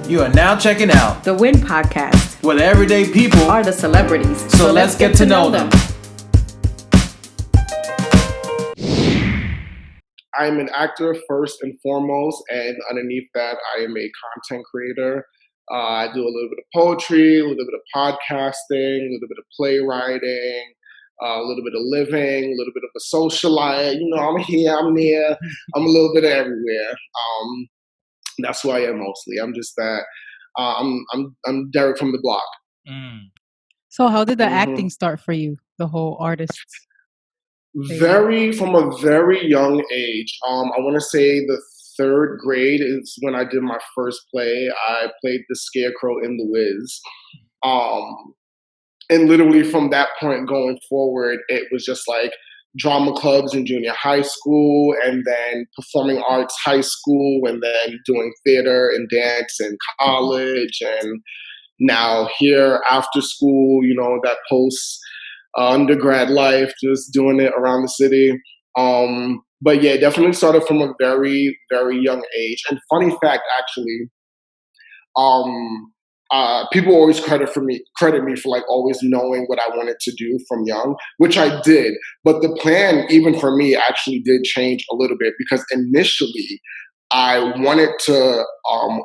You are now checking out the Win Podcast, where the everyday people are the celebrities. So let's get to know them. I'm an actor first and foremost, and underneath that, I am a content creator. I do a little bit of poetry, a little bit of podcasting, a little bit of playwriting, a little bit of living, a little bit of a socialite. You know, I'm here, I'm there, I'm a little bit of everywhere. That's who I am mostly. I'm just that. I'm Derick from the block. So how did the acting start for you? The whole artist. From a very young age. I want to say the third grade is when I did my first play. I played the Scarecrow in The Wiz. And literally from that point going forward, it was just like drama clubs in junior high school, and then performing arts high school, and then doing theater and dance in college, and now here after school, you know, that post undergrad life, just doing it around the city. But yeah, definitely started from a very, very young age. And funny fact, actually, people always credit me for like always knowing what I wanted to do from young, which I did. But the plan, even for me, actually did change a little bit, because initially I wanted to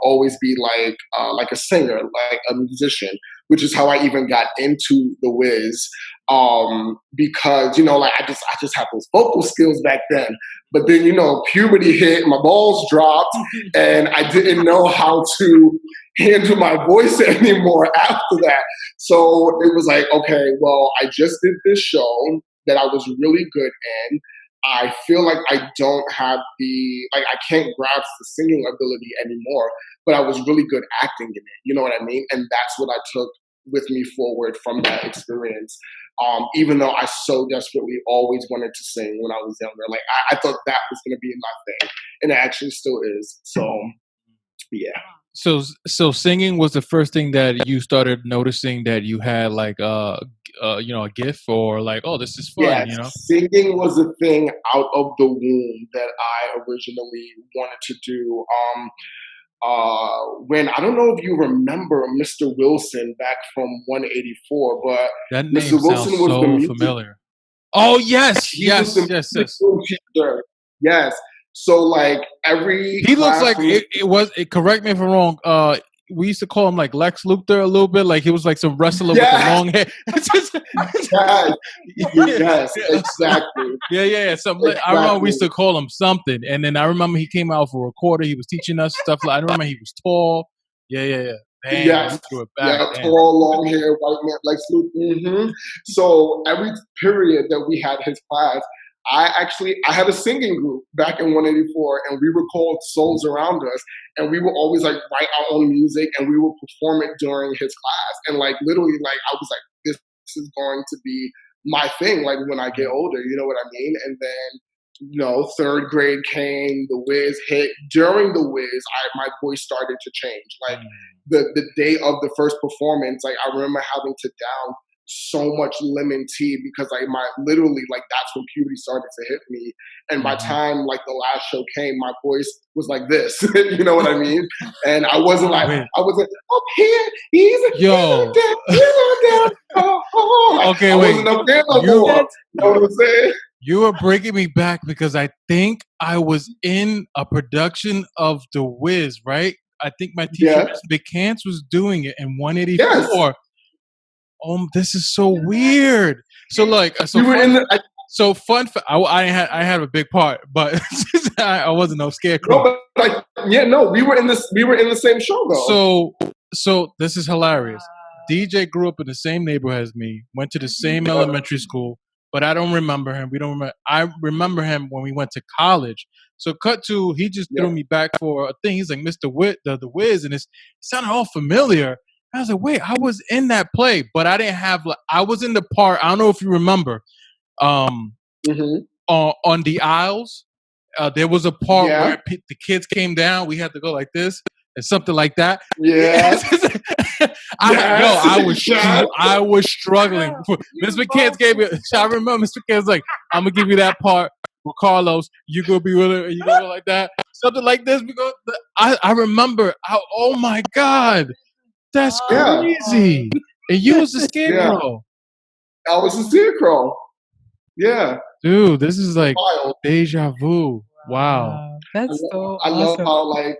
always be like a singer, like a musician, which is how I even got into The Wiz. Because, you know, like I just had those vocal skills back then. But then, you know, puberty hit, my balls dropped, and I didn't know how to handle my voice anymore after that. So it was like, okay, well, I just did this show that I was really good in. I feel like I don't have I can't grasp the singing ability anymore, but I was really good acting in it. You know what I mean? And that's what I took with me forward from that experience. Even though I so desperately always wanted to sing when I was younger, like I thought that was going to be my thing, and it actually still is. So, yeah. So singing was the first thing that you started noticing that you had like a gift, or like, oh, this is fun. Yeah, you know, singing was a thing out of the womb that I originally wanted to do. When I don't know if you remember Mr. Wilson back from 184, but that name Mr. Wilson sounds was so the music familiar. Oh yes, yes. Teacher. Yes. So like he looks like it was. Correct me if I'm wrong. We used to call him like Lex Luthor a little bit, like he was like some wrestler with the long hair. yes, exactly. Yeah. Something. Exactly. I remember we used to call him something, and then I remember he came out for a recorder. He was teaching us stuff. I remember he was tall. Yeah. Damn, yes. Tall, long hair, white man, Lex Luthor. So every period that we had his class, I had a singing group back in 184, and we were called Souls Around Us, and we would always like write our own music, and we would perform it during his class. And like literally, like I was like, this is going to be my thing, like when I get older, you know what I mean? And then, you know, third grade came, The Wiz hit. During The Wiz, my voice started to change. Like the day of the first performance, like I remember having to down so much lemon tea, because like literally like that's when puberty started to hit me, and by time like the last show came, my voice was like this. You know what I mean? And I wasn't up here, he's yo down. Okay, I wasn't up there no more. You know what I'm saying? You are bringing me back, because I think I was in a production of The Wiz, right? I think my teacher, Ms. McCants, was doing it in 184. Yes. This is so weird. So like, I had a big part, but I wasn't no scarecrow. No, but we were in the same show though. So this is hilarious. DJ grew up in the same neighborhood as me, went to the same elementary school, but I don't remember him. I remember him when we went to college. So cut to, he just threw me back for a thing. He's like, Mr. The Wiz, and it sounded all familiar. I was like, wait, I was in that play, but I didn't have, I was in the part, I don't know if you remember, on the aisles, there was a part where the kids came down, we had to go like this, and something like that. Yeah. I was struggling. Ms. McCants gave me, I remember Mr. McCants was like, I'm going to give you that part for Carlos, you going to be with it, you going to go like that. something like this. Because I remember. Oh my God, that's Yeah. crazy. And you was the Yeah. scarecrow. I was a scarecrow. Yeah. Dude, this is like Wild. deja vu. Wow. That's so I love awesome. how like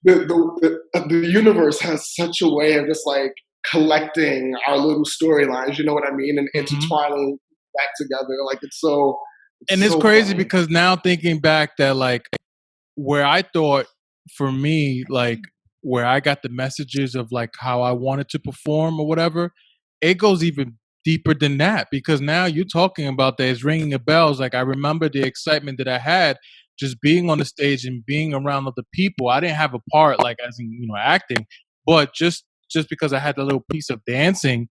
the universe has such a way of just like collecting our little storylines. You know what I mean? And intertwining back together. Like it's so. And it's so crazy funny. because now thinking back that like where I thought for me, like where I got the messages of like how I wanted to perform or whatever, it goes even deeper than that because now you're talking about that, it's ringing the bells. Like I remember the excitement that I had just being on the stage and being around other people. I didn't have a part like as in, acting, but just because I had the little piece of dancing,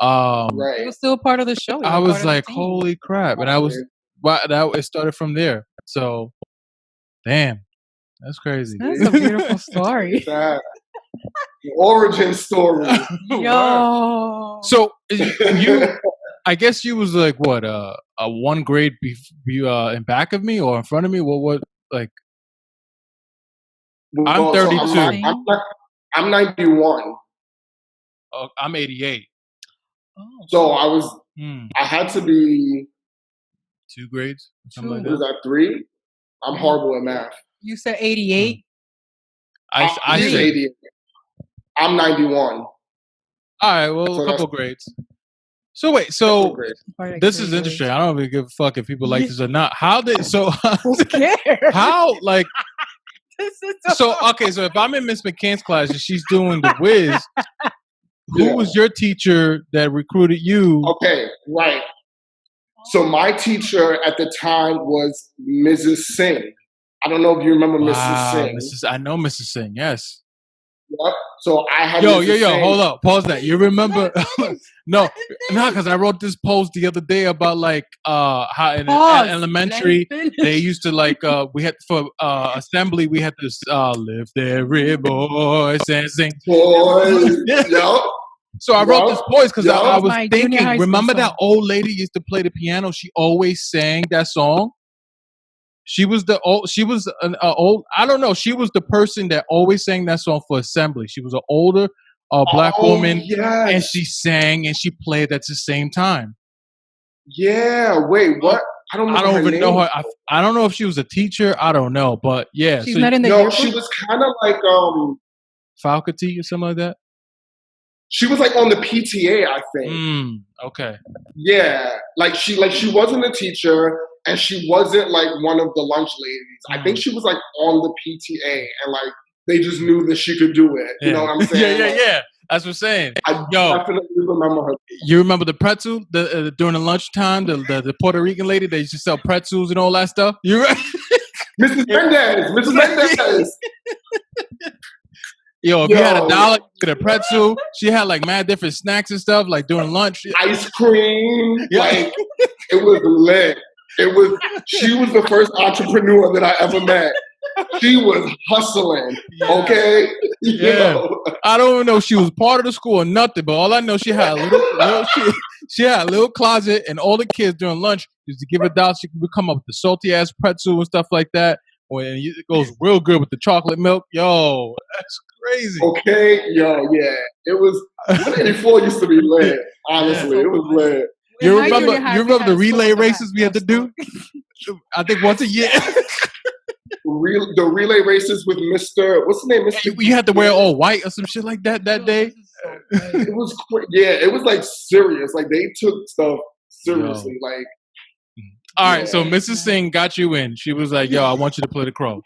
It Right. was still part of the show. I was like, holy crap. And it started from there. So, damn, that's crazy. That's a beautiful story. That origin story. Yo. So you, I guess you was like what a one grade in back of me or in front of me. What like? I'm 32. I'm 91. I'm 88. Oh. So I had to be 2 grades or something like that. Was that 3? I'm horrible at math. You said 88. I said said 88. I'm 91. All right, well, So a couple grades. So wait, so this is interesting. I don't even give a fuck if people like this or not. How did Who cares? How like so okay, so if I'm in Miss McCann's class and she's doing the whiz, who was your teacher that recruited you? Okay, right. So my teacher at the time was Mrs. Singh. I don't know if you remember Mrs. Singh. I know Mrs. Singh, yes. Yep. So I had Yo, hold up, pause that. You remember? no, because I wrote this post the other day about like how in elementary they used to like we had for assembly we had to lift every voice and sing. Boys, yep. So I wrote this voice because I was thinking. Remember that song. old lady used to play the piano? She always sang that song. She was an old. I don't know. She was the person that always sang that song for assembly. She was an older black woman, and she sang and she played at the same time. Yeah. Wait. What? I don't even know her. I don't know if she was a teacher. I don't know, but yeah. She's not in the yearbook? She was kind of like faculty or something like that. She was like on the PTA, I think. Okay. Yeah, like she wasn't a teacher, and she wasn't like one of the lunch ladies. I think she was like on the PTA, and like they just knew that she could do it. You know what I'm saying? Yeah. That's what I'm saying. I definitely remember her. You remember the pretzel during the lunchtime? The Puerto Rican lady that used to sell pretzels and all that stuff. You right? Mrs. Mendez. Yo, if you had $1, you get a pretzel. She had like mad different snacks and stuff, like during lunch. Ice cream. Yeah. Like, it was lit. She was the first entrepreneur that I ever met. She was hustling. Okay? Yeah. I don't even know if she was part of the school or nothing, but all I know she had she had a little closet, and all the kids during lunch used to give her $1. She could come up with the salty ass pretzel and stuff like that. When it goes real good with the chocolate milk. Yo, that's crazy. Okay, yeah. It was 184 used to be lit. Honestly, it was lit. You remember the relay races we had to do? I think once a year. The relay races with Mr. What's his name? Mr. You had to wear all white or some shit like that day. It was it was like serious. Like they took stuff seriously. Like. All right, so Mrs. Singh got you in. She was like, yo, I want you to play the crow.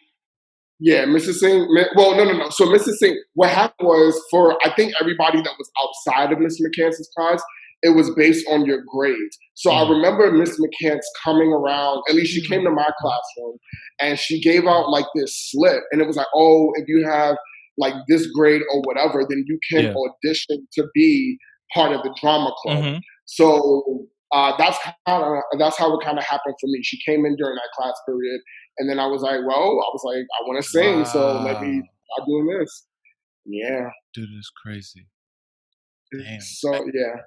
Yeah, Mrs. Singh. Well, no. So Mrs. Singh, what happened was for, I think, everybody that was outside of Miss McCann's class, it was based on your grades. So I remember Miss McCann's coming around, at least she came to my classroom, and she gave out like this slip. And it was like, oh, if you have like this grade or whatever, then you can audition to be part of the drama club. So that's how it kind of happened for me. She came in during that class period, and then I was like, I want to sing, so let me start doing this. Yeah, dude, it's crazy. Damn. So yeah.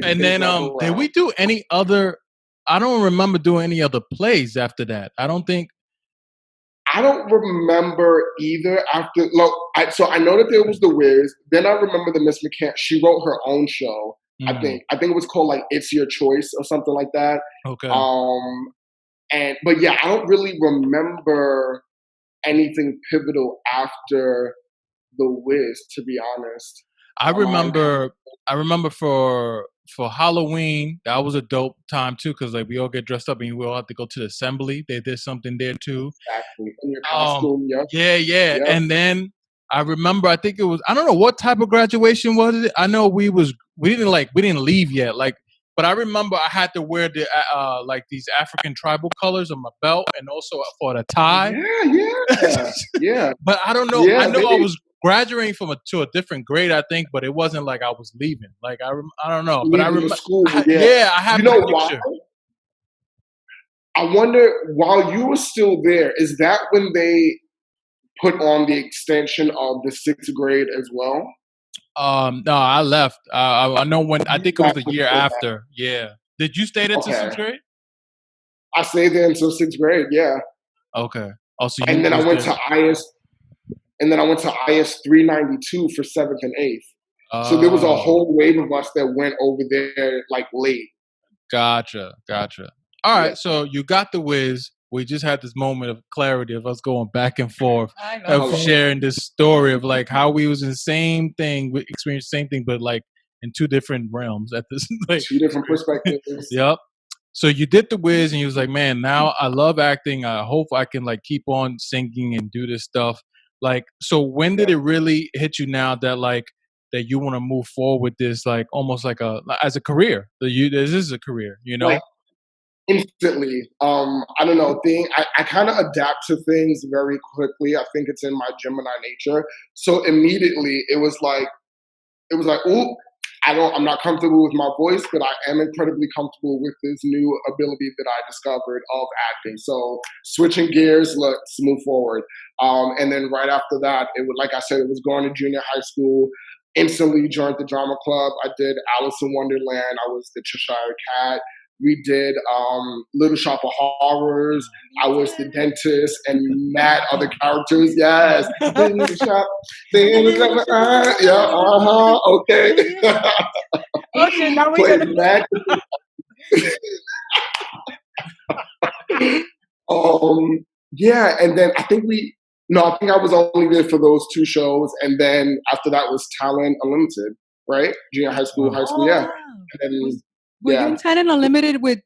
And then did we do any other? I don't remember doing any other plays after that. I don't think. I don't remember either. After, look, so I know that there was the Wiz. Then I remember the Miss McCann. She wrote her own show. I Mm, think. I think it was called like "It's Your Choice" or something like that. okay. But yeah, I don't really remember anything pivotal after the Wiz, to be honest. I I remember. I remember for Halloween, that was a dope time too, because like we all get dressed up and we all have to go to the assembly. They did something there too. exactly in your Um, costume. Yep, yeah. yep. And then I remember, I think it was, I don't know what type of graduation was it. I know we didn't leave yet. Like, but I remember I had to wear the like these African tribal colors on my belt and also for the tie. Yeah. But I don't know. I Yeah, know I was graduating to a different grade, I think, but it wasn't like I was leaving. Like I don't know. But I leaving the remember, school. Yeah. yeah, I have You the know why? picture. I wonder, while you were still there, is that when they put on the extension of the sixth grade as well? No, I left. I know when. I You think it was left a year before that. after. Yeah. Did you stay there till Okay. sixth grade? I stayed there until sixth grade, yeah. Okay. Oh, so you And then I was went there. to IS, and then I went to IS 392 for seventh and eighth. So there was a Oh, whole wave of us that went over there like late. gotcha. All Yeah. right. So you got the whiz. We just had this moment of clarity of us going back and forth I of love it. sharing this story of like how we was in the same thing, we experienced the same thing, but like in two different realms at this. Like, Two different perspectives. yep. So you did the whiz, and you was like, "Man, now I love acting. I hope I can like keep on singing and do this stuff." Like, so when did Yeah. it really hit you now that like that you want to move forward with this, like almost like as a career? That you this is a career, you know? Like instantly. I don't know. I kind of adapt to things very quickly. I think it's in my Gemini nature. So immediately it was like, ooh, I'm not comfortable with my voice, but I am incredibly comfortable with this new ability that I discovered of acting. So switching gears, let's move forward. And then right after that, it was like I said, it was going to junior high school. Instantly joined the drama club. I did Alice in Wonderland. I was the Cheshire Cat. We did Little Shop of Horrors. I was the dentist and mad other characters. Yes, Little Shop. Yeah, okay. Okay, now we're Played gonna. mad. Yeah, and then I think I was only there for those two shows, and then after that was Talent Unlimited, right? Junior high school, high school, Oh yeah. wow! And then, Were you yeah. in Talent Unlimited with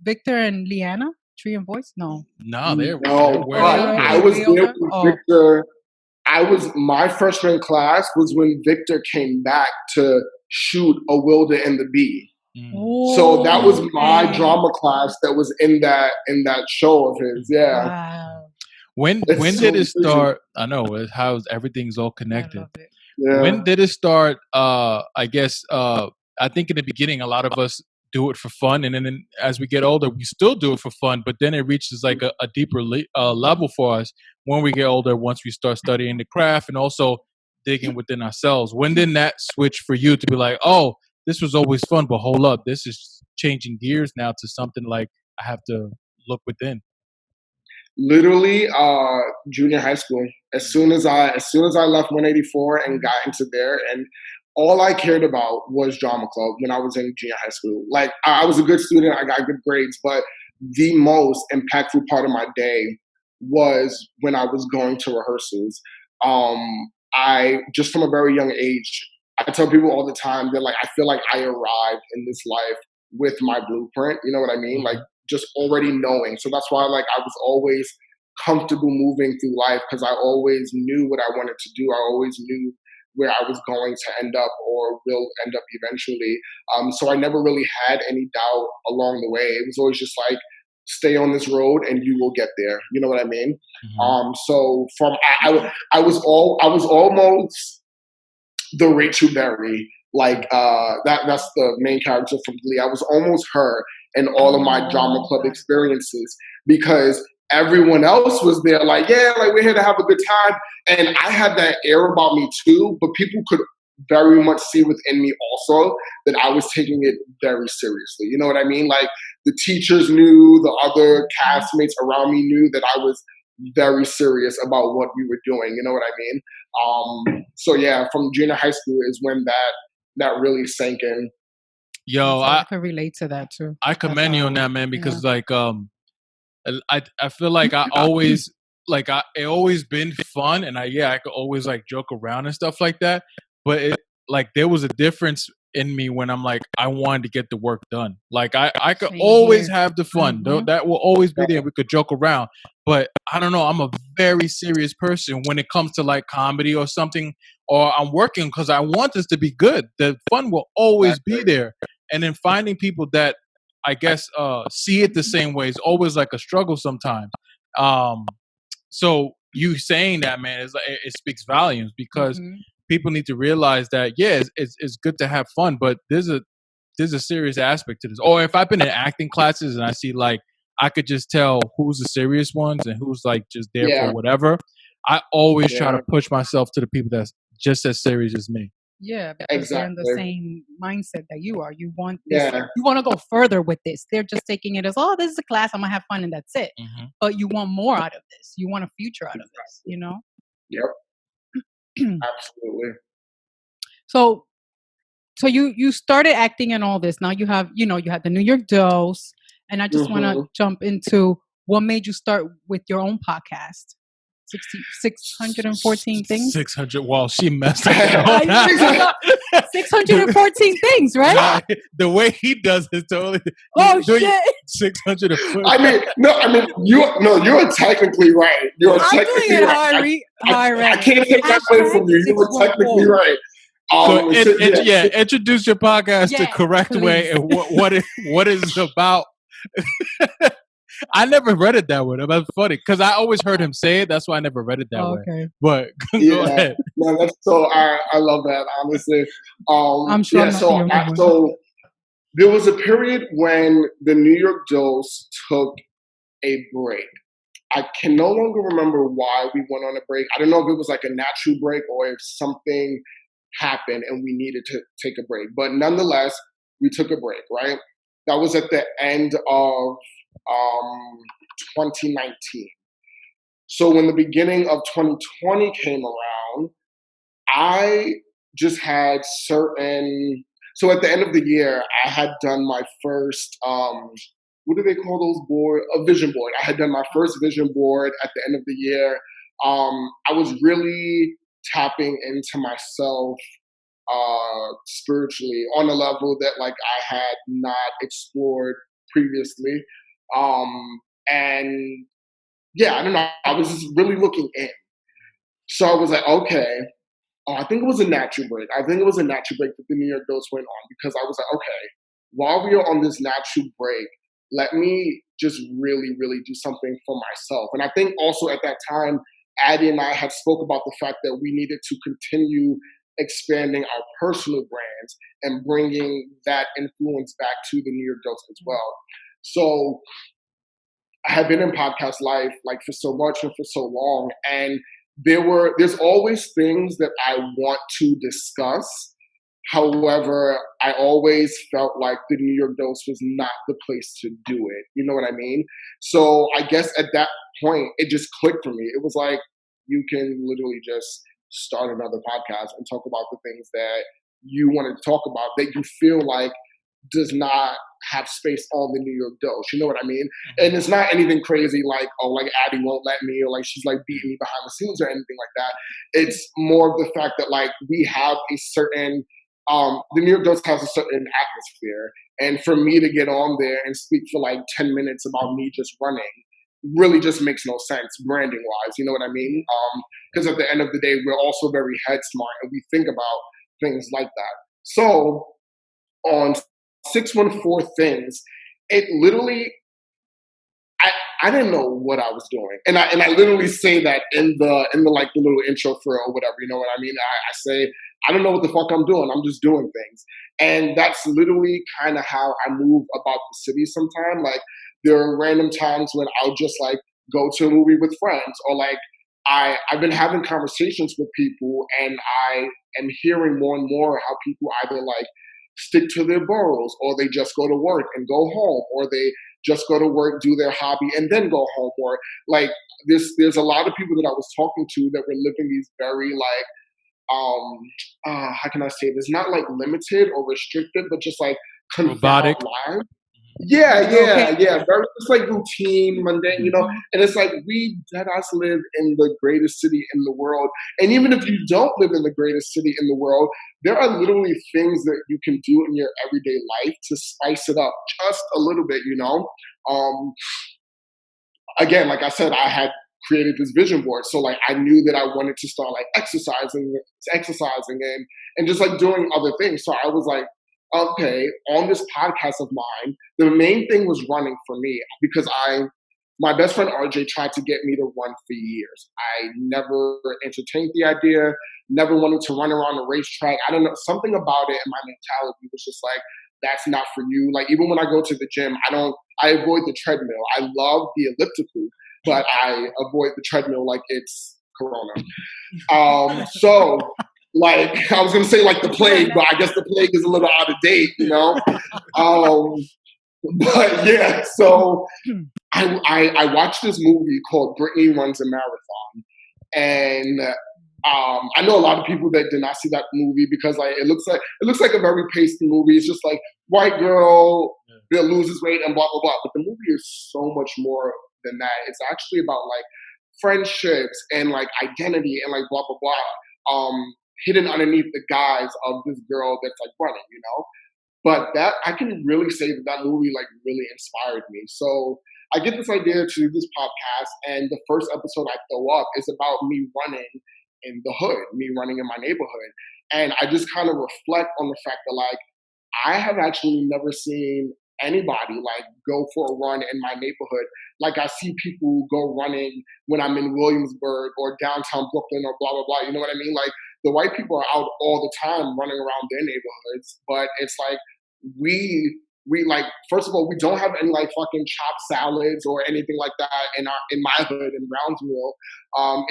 Victor and Leanna, Tree and Voice? No. No, they're No, way but I younger. was Way there older? with Oh. Victor. My freshman class was when Victor came back to shoot A Wilder and the Bee. So that was my Okay. drama class that was in that show of his. Yeah. Wow. When It's did so it crazy. start? I know it's how everything's all I connected. love it. Yeah. When did it start? I guess I think in the beginning a lot of us do it for fun, and then as we get older, we still do it for fun. But then it reaches like a deeper level for us when we get older. Once we start studying the craft and also digging within ourselves. When did that switch for you to be like, oh, this was always fun, but hold up, this is changing gears now to something like I have to look within. Literally, junior high school. As soon as I left 184 and got into there, and all I cared about was drama club when I was in junior high school. Like I was a good student, I got good grades, but the most impactful part of my day was when I was going to rehearsals. I just from a very young age, I tell people all the time that like I feel like I arrived in this life with my blueprint. You know what I mean? Like just already knowing. So that's why like I was always comfortable moving through life because I always knew what I wanted to do. I always knew where I was going to end up or will end up eventually. So I never really had any doubt along the way. It was always just like, stay on this road and you will get there. You know what I mean? So from I was almost the Rachel Berry, like that's the main character from Glee. I was almost her in all of my drama club experiences because everyone else was there like, yeah, like we're here to have a good time. And I had that air about me too, but people could very much see within me also that I was taking it very seriously. You know what I mean? Like the teachers knew, the other castmates around me knew that I was very serious about what we were doing. You know what I mean? So yeah, from junior high school is when that really sank in. Yo, I can relate to that too. I commend you on that, man, because Yeah. like I feel like I always it always been fun, and I could always like joke around and stuff like that. But it like there was a difference in me when I'm like I wanted to get the work done. Like I could Same always here. have the fun. Mhm. That will always be there. We could joke around, but I don't know. I'm a very serious person when it comes to like comedy or something, or I'm working because I want this to be good. The fun will always be there, and then finding people that I guess see it the same way is always like a struggle sometimes. So you saying that, man, is like it speaks volumes because Mhm. people need to realize that it's good to have fun, but there's a serious aspect to this. Or if I've been in acting classes and I see like I could just tell who's the serious ones and who's like just there for whatever. I always try to push myself to the people that's just as serious as me. Yeah, because they're in the Exactly. same mindset that you are. You want this. Yeah. You want to go further with this. They're just taking it as, oh, this is a class. I'm gonna have fun, and that's it. Mm-hmm. But you want more out of this. You want a future out of this. You know. Yep. Absolutely. So you started acting and all this. Now you have you had the New York Dose, and I just want to jump into what made you start with your own podcast. 614 things. 600. Well, she messed up. 614 things, right? The way he does it totally. Oh shit! 600. I mean, you're technically right. You're I'm technically doing it right. how I read I can't take that away from you. You were technically right. So introduce your podcast the correct way and what it is about. I never read it that way. That's funny because I always heard him say it. That's why I never read it that way. But go ahead. No, that's so. I love that. Honestly, I'm sure. So there was a period when the New York Dose took a break. I can no longer remember why we went on a break. I don't know if it was like a natural break or if something happened and we needed to take a break. But nonetheless, we took a break. Right. That was at the end of 2019. So when the beginning of 2020 came around, I just had certain. So at the end of the year, I had done my first. What do they call those board? A vision board. I had done my first vision board at the end of the year. I was really tapping into myself spiritually on a level that like I had not explored previously. And yeah, I don't know. I was just really looking in. So I was like, okay. I think it was a natural break. I think it was a natural break that the New York Dose went on because I was like, okay, while we are on this natural break, let me just really, really do something for myself. And I think also at that time, Addie and I had spoke about the fact that we needed to continue expanding our personal brands and bringing that influence back to the New York Dose as well. So I have been in podcast life like for so much and for so long, and there's always things that I want to discuss. However, I always felt like the New York Dose was not the place to do it. You know what I mean? So I guess at that point, it just clicked for me. It was like, you can literally just start another podcast and talk about the things that you want to talk about that you feel like does not have space on the New York Dose. You know what I mean? And it's not anything crazy like, oh, like Addie won't let me, or like she's like beating me behind the scenes or anything like that. It's more of the fact that like we have a certain, the New York Dose has a certain atmosphere. And for me to get on there and speak for like 10 minutes about me just running really just makes no sense branding wise. You know what I mean? Because at the end of the day, we're also very head smart and we think about things like that. So on 614 things, it literally, I didn't know what I was doing, and I literally say that in the like the little intro for or whatever. You know what I mean? I say I don't know what the fuck I'm doing. I'm just doing things, and that's literally kind of how I move about the city. Sometimes, like there are random times when I'll just like go to a movie with friends, or like I've been having conversations with people, and I am hearing more and more how people either like stick to their boroughs, or they just go to work and go home, or they just go to work, do their hobby, and then go home. Or like there's a lot of people that I was talking to that were living these very like how can I say this? Not like limited or restricted, but just like confined Robotic. lives. Yeah, Okay. very just like routine, mundane, you know. And it's like we dead ass live in the greatest city in the world, and even if you don't live in the greatest city in the world, there are literally things that you can do in your everyday life to spice it up just a little bit, you know. Again, like I said, I had created this vision board. So like I knew that I wanted to start like exercising and just like doing other things. So I was like, okay, on this podcast of mine, the main thing was running for me because my best friend RJ tried to get me to run for years. I never entertained the idea, never wanted to run around a racetrack. I don't know, something about it and my mentality was just like, that's not for you. Like even when I go to the gym, I avoid the treadmill. I love the elliptical, but I avoid the treadmill like it's Corona. So like I was gonna say like the plague, but I guess the plague is a little out of date, you know. But yeah, so I watched this movie called Brittany Runs a Marathon, and I know a lot of people that did not see that movie because like it looks like a very pasty movie. It's just like white girl that loses weight and blah blah blah. But the movie is so much more than that. It's actually about like friendships and like identity and like blah blah blah. Hidden underneath the guise of this girl that's like running, you know. But that I can really say that movie like really inspired me. So I get this idea to do this podcast, and the first episode I throw up is about me running in the hood, me running in my neighborhood. And I just kind of reflect on the fact that like I have actually never seen anybody like go for a run in my neighborhood. Like I see people go running when I'm in Williamsburg or downtown Brooklyn or blah, blah, blah. You know what I mean? Like the white people are out all the time running around their neighborhoods, but it's like we like, first of all, we don't have any like fucking chopped salads or anything like that in my hood in Brownsville. I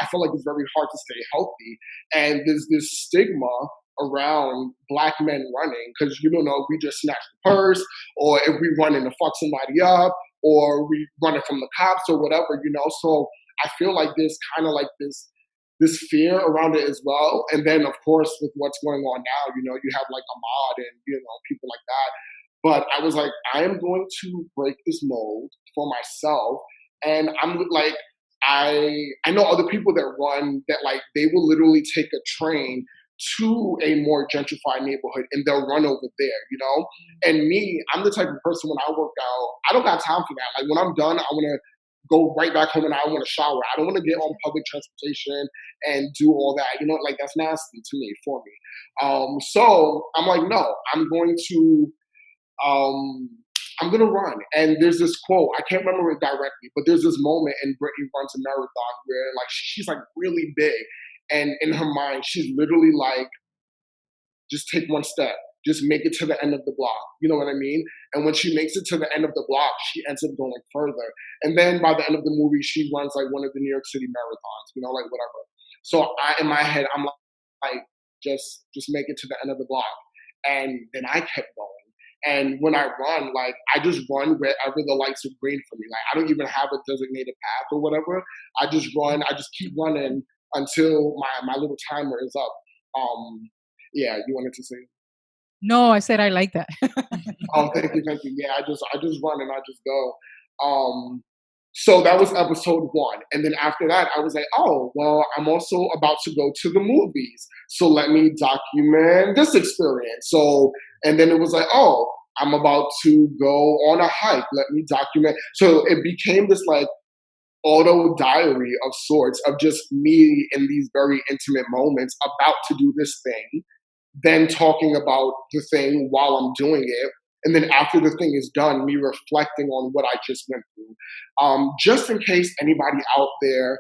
feel like it's very hard to stay healthy. And there's this stigma around black men running because you don't know if we just snatch the purse or if we running to fuck somebody up or we running from the cops or whatever, you know. So I feel like there's kind of like this fear around it as well. And then of course with what's going on now, you know, you have like Ahmad and you know people like that. But I was like, I am going to break this mold for myself. And I'm like, I know other people that run that like they will literally take a train to a more gentrified neighborhood and they'll run over there, you know? And me, I'm the type of person when I work out, I don't got time for that. Like when I'm done, I want to go right back home and I want to shower. I don't want to get on public transportation and do all that. You know, like that's nasty to me, for me. So I'm like, no, I'm going to run. And there's this quote, I can't remember it directly, but there's this moment in Brittany Runs a Marathon where like she's like really big. And in her mind, she's literally like, just take one step. Just make it to the end of the block. You know what I mean? And when she makes it to the end of the block, she ends up going further. And then by the end of the movie, she runs like one of the New York City marathons, you know, like whatever. So in my head, I'm like, just make it to the end of the block. And then I kept going. And when I run, like I just run wherever the lights are green for me. Like I don't even have a designated path or whatever. I just run. I just keep running until my little timer is up. Yeah, you wanted to say? No, I said I like that. Oh, thank you. Yeah, I just run and I just go. So that was episode 1. And then after that, I was like, oh, well, I'm also about to go to the movies. So let me document this experience. So, and then it was like, oh, I'm about to go on a hike. Let me document. So it became this like auto diary of sorts of just me in these very intimate moments about to do this thing, then talking about the thing while I'm doing it. And then after the thing is done, me reflecting on what I just went through. Just in case anybody out there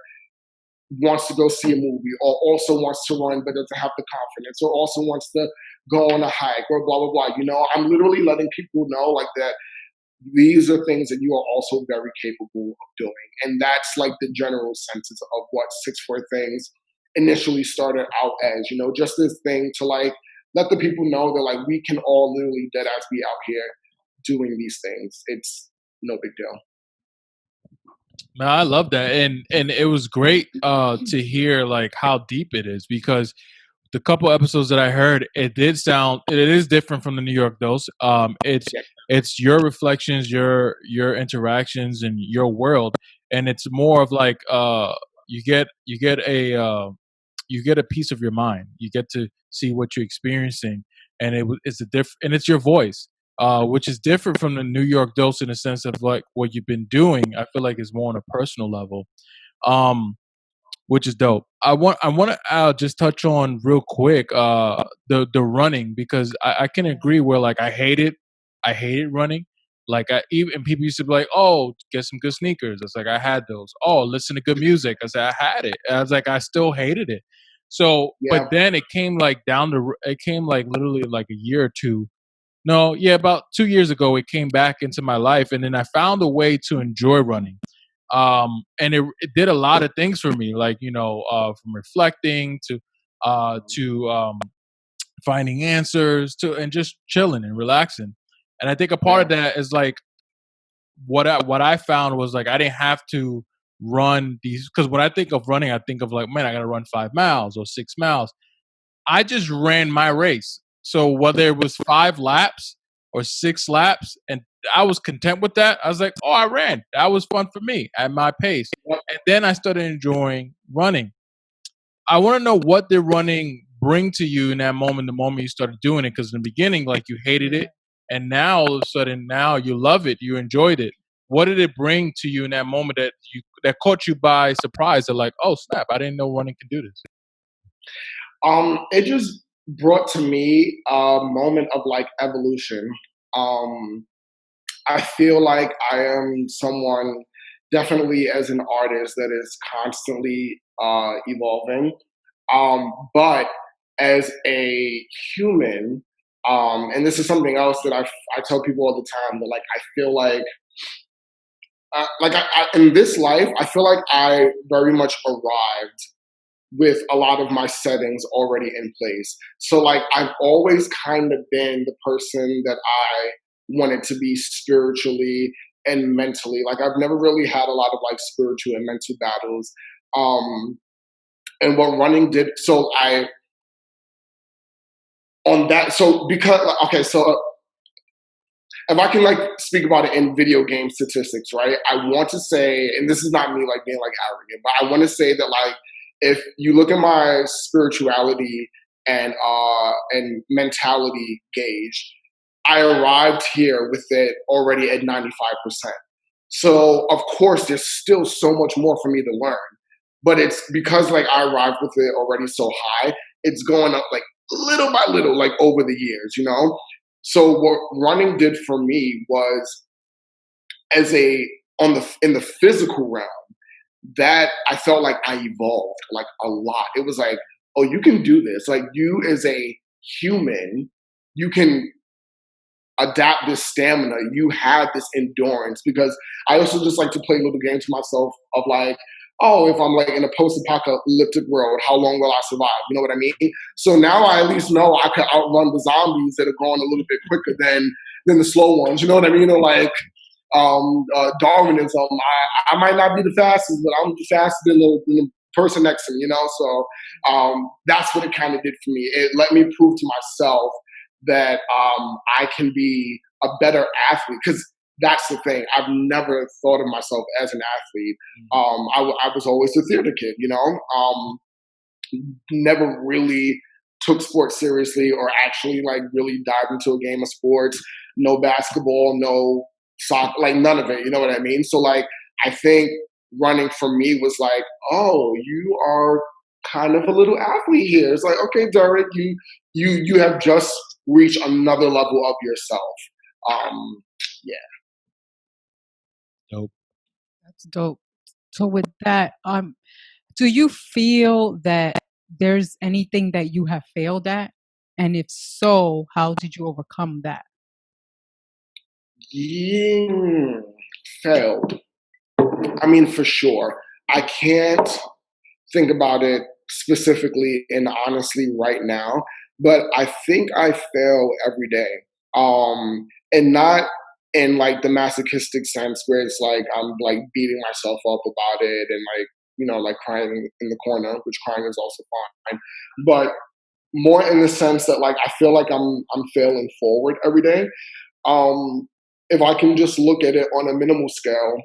wants to go see a movie or also wants to run but doesn't have the confidence or also wants to go on a hike or blah, blah, blah. You know, I'm literally letting people know like that these are things that you are also very capable of doing. And that's like the general sense of what 6 for Things initially started out as, you know, just this thing to like let the people know that like we can all literally dead ass be out here doing these things. no big deal. Man, I love that, and it was great to hear like how deep it is, because the couple episodes that I heard, it is different from the New York Dose. It's your reflections, your interactions, and your world, and it's more of like you get you get a piece of your mind. You get to see what you're experiencing, and it's a different, and it's your voice, which is different from the New York Dose in the sense of like what you've been doing. I feel like it's more on a personal level. Um, which is dope. I want to just touch on real quick the running, because I can agree where like I hated running. Like even people used to be like, oh, get some good sneakers. It's like I had those. Oh, listen to good music. I said I had it. I was like I still hated it. So, but Yeah. then it came like it came like literally like a year or two. No, yeah, about 2 years ago, it came back into my life, and then I found a way to enjoy running. And it did a lot of things for me, like from reflecting to finding answers to and just chilling and relaxing. And I think a part of that is like what I found was like I didn't have to run these, because when I think of running, I think of like, man, I got to run 5 miles or 6 miles. I just ran my race. So whether it was 5 laps or 6 laps, and I was content with that. I was like, oh, I ran. That was fun for me at my pace. And then I started enjoying running. I want to know what did running bring to you in that moment, the moment you started doing it? Because in the beginning, like you hated it. And now all of a sudden, now you love it. You enjoyed it. What did it bring to you in that moment that caught you by surprise? That like, oh snap, I didn't know running could do this. It just brought to me a moment of like evolution. Um, I feel like I am someone, definitely as an artist, that is constantly evolving. But as a human, and this is something else that I tell people all the time, that like I feel like in this life, I feel like I very much arrived with a lot of my settings already in place. So like I've always kind of been the person that I wanted to be spiritually and mentally. Like I've never really had a lot of like spiritual and mental battles. And what running did, so I on that, so because okay, so if I can like speak about it in video game statistics, right? I want to say, and this is not me like being like arrogant, but I want to say that like if you look at my spirituality and mentality gauge, I arrived here with it already at 95%. So of course there's still so much more for me to learn. But it's because like I arrived with it already so high, it's going up like little by little, like over the years, you know? So what running did for me was as in the physical realm, that I felt like I evolved like a lot. It was like, oh, you can do this. Like you as a human, you can adapt this stamina. You have this endurance, because I also just like to play little games to myself of like, oh, if I'm like in a post-apocalyptic world, how long will I survive? You know what I mean? So now I at least know I could outrun the zombies that are growing a little bit quicker than the slow ones. You know what I mean? Or like Darwinism. I might not be the fastest, but I'm faster than the person next to me. You know, so that's what it kind of did for me. It let me prove to myself that I can be a better athlete, because that's the thing. I've never thought of myself as an athlete. I was always a theater kid, you know, never really took sports seriously or actually like really dived into a game of sports. No basketball, no soccer, like none of it. You know what I mean? So like, I think running for me was like, oh, you are kind of a little athlete here. It's like, okay, Derick, you have just reached another level of yourself. Yeah. Dope. That's dope. So with that, do you feel that there's anything that you have failed at? And if so, how did you overcome that? Yeah, failed. I mean, for sure. I can't think about it specifically and honestly right now, but I think I fail every day. And not in like the masochistic sense where it's like I'm like beating myself up about it and like, like crying in the corner, which crying is also fine. But more in the sense that like I feel like I'm failing forward every day. If I can just look at it on a minimal scale,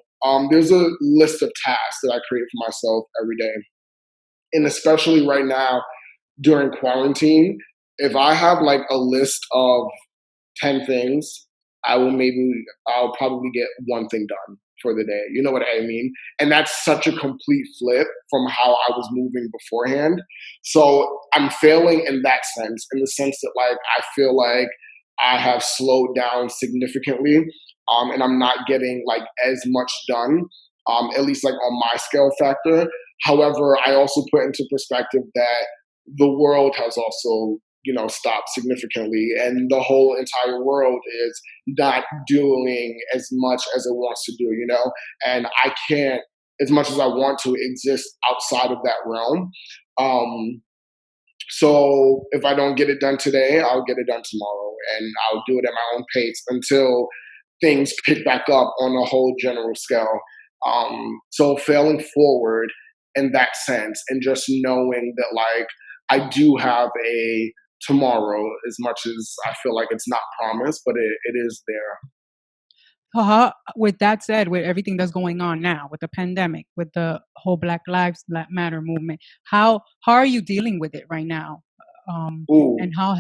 there's a list of tasks that I create for myself every day. And especially right now during quarantine, if I have like a list of 10 things, I'll probably get one thing done for the day. You know what I mean? And that's such a complete flip from how I was moving beforehand. So I'm failing in that sense, in the sense that like I feel like I have slowed down significantly, and I'm not getting like as much done, at least like on my scale factor. However, I also put into perspective that the world has also stopped significantly, and the whole entire world is not doing as much as it wants to do, and I can't, as much as I want to, exist outside of that realm. So if I don't get it done today, I'll get it done tomorrow, and I'll do it at my own pace until things pick back up on a whole general scale. So failing forward in that sense, and just knowing that like I do have a tomorrow, as much as I feel like it's not promised, but it is there. With that said, with everything that's going on now, with the pandemic, with the whole Black Lives Matter movement, how are you dealing with it right now? And how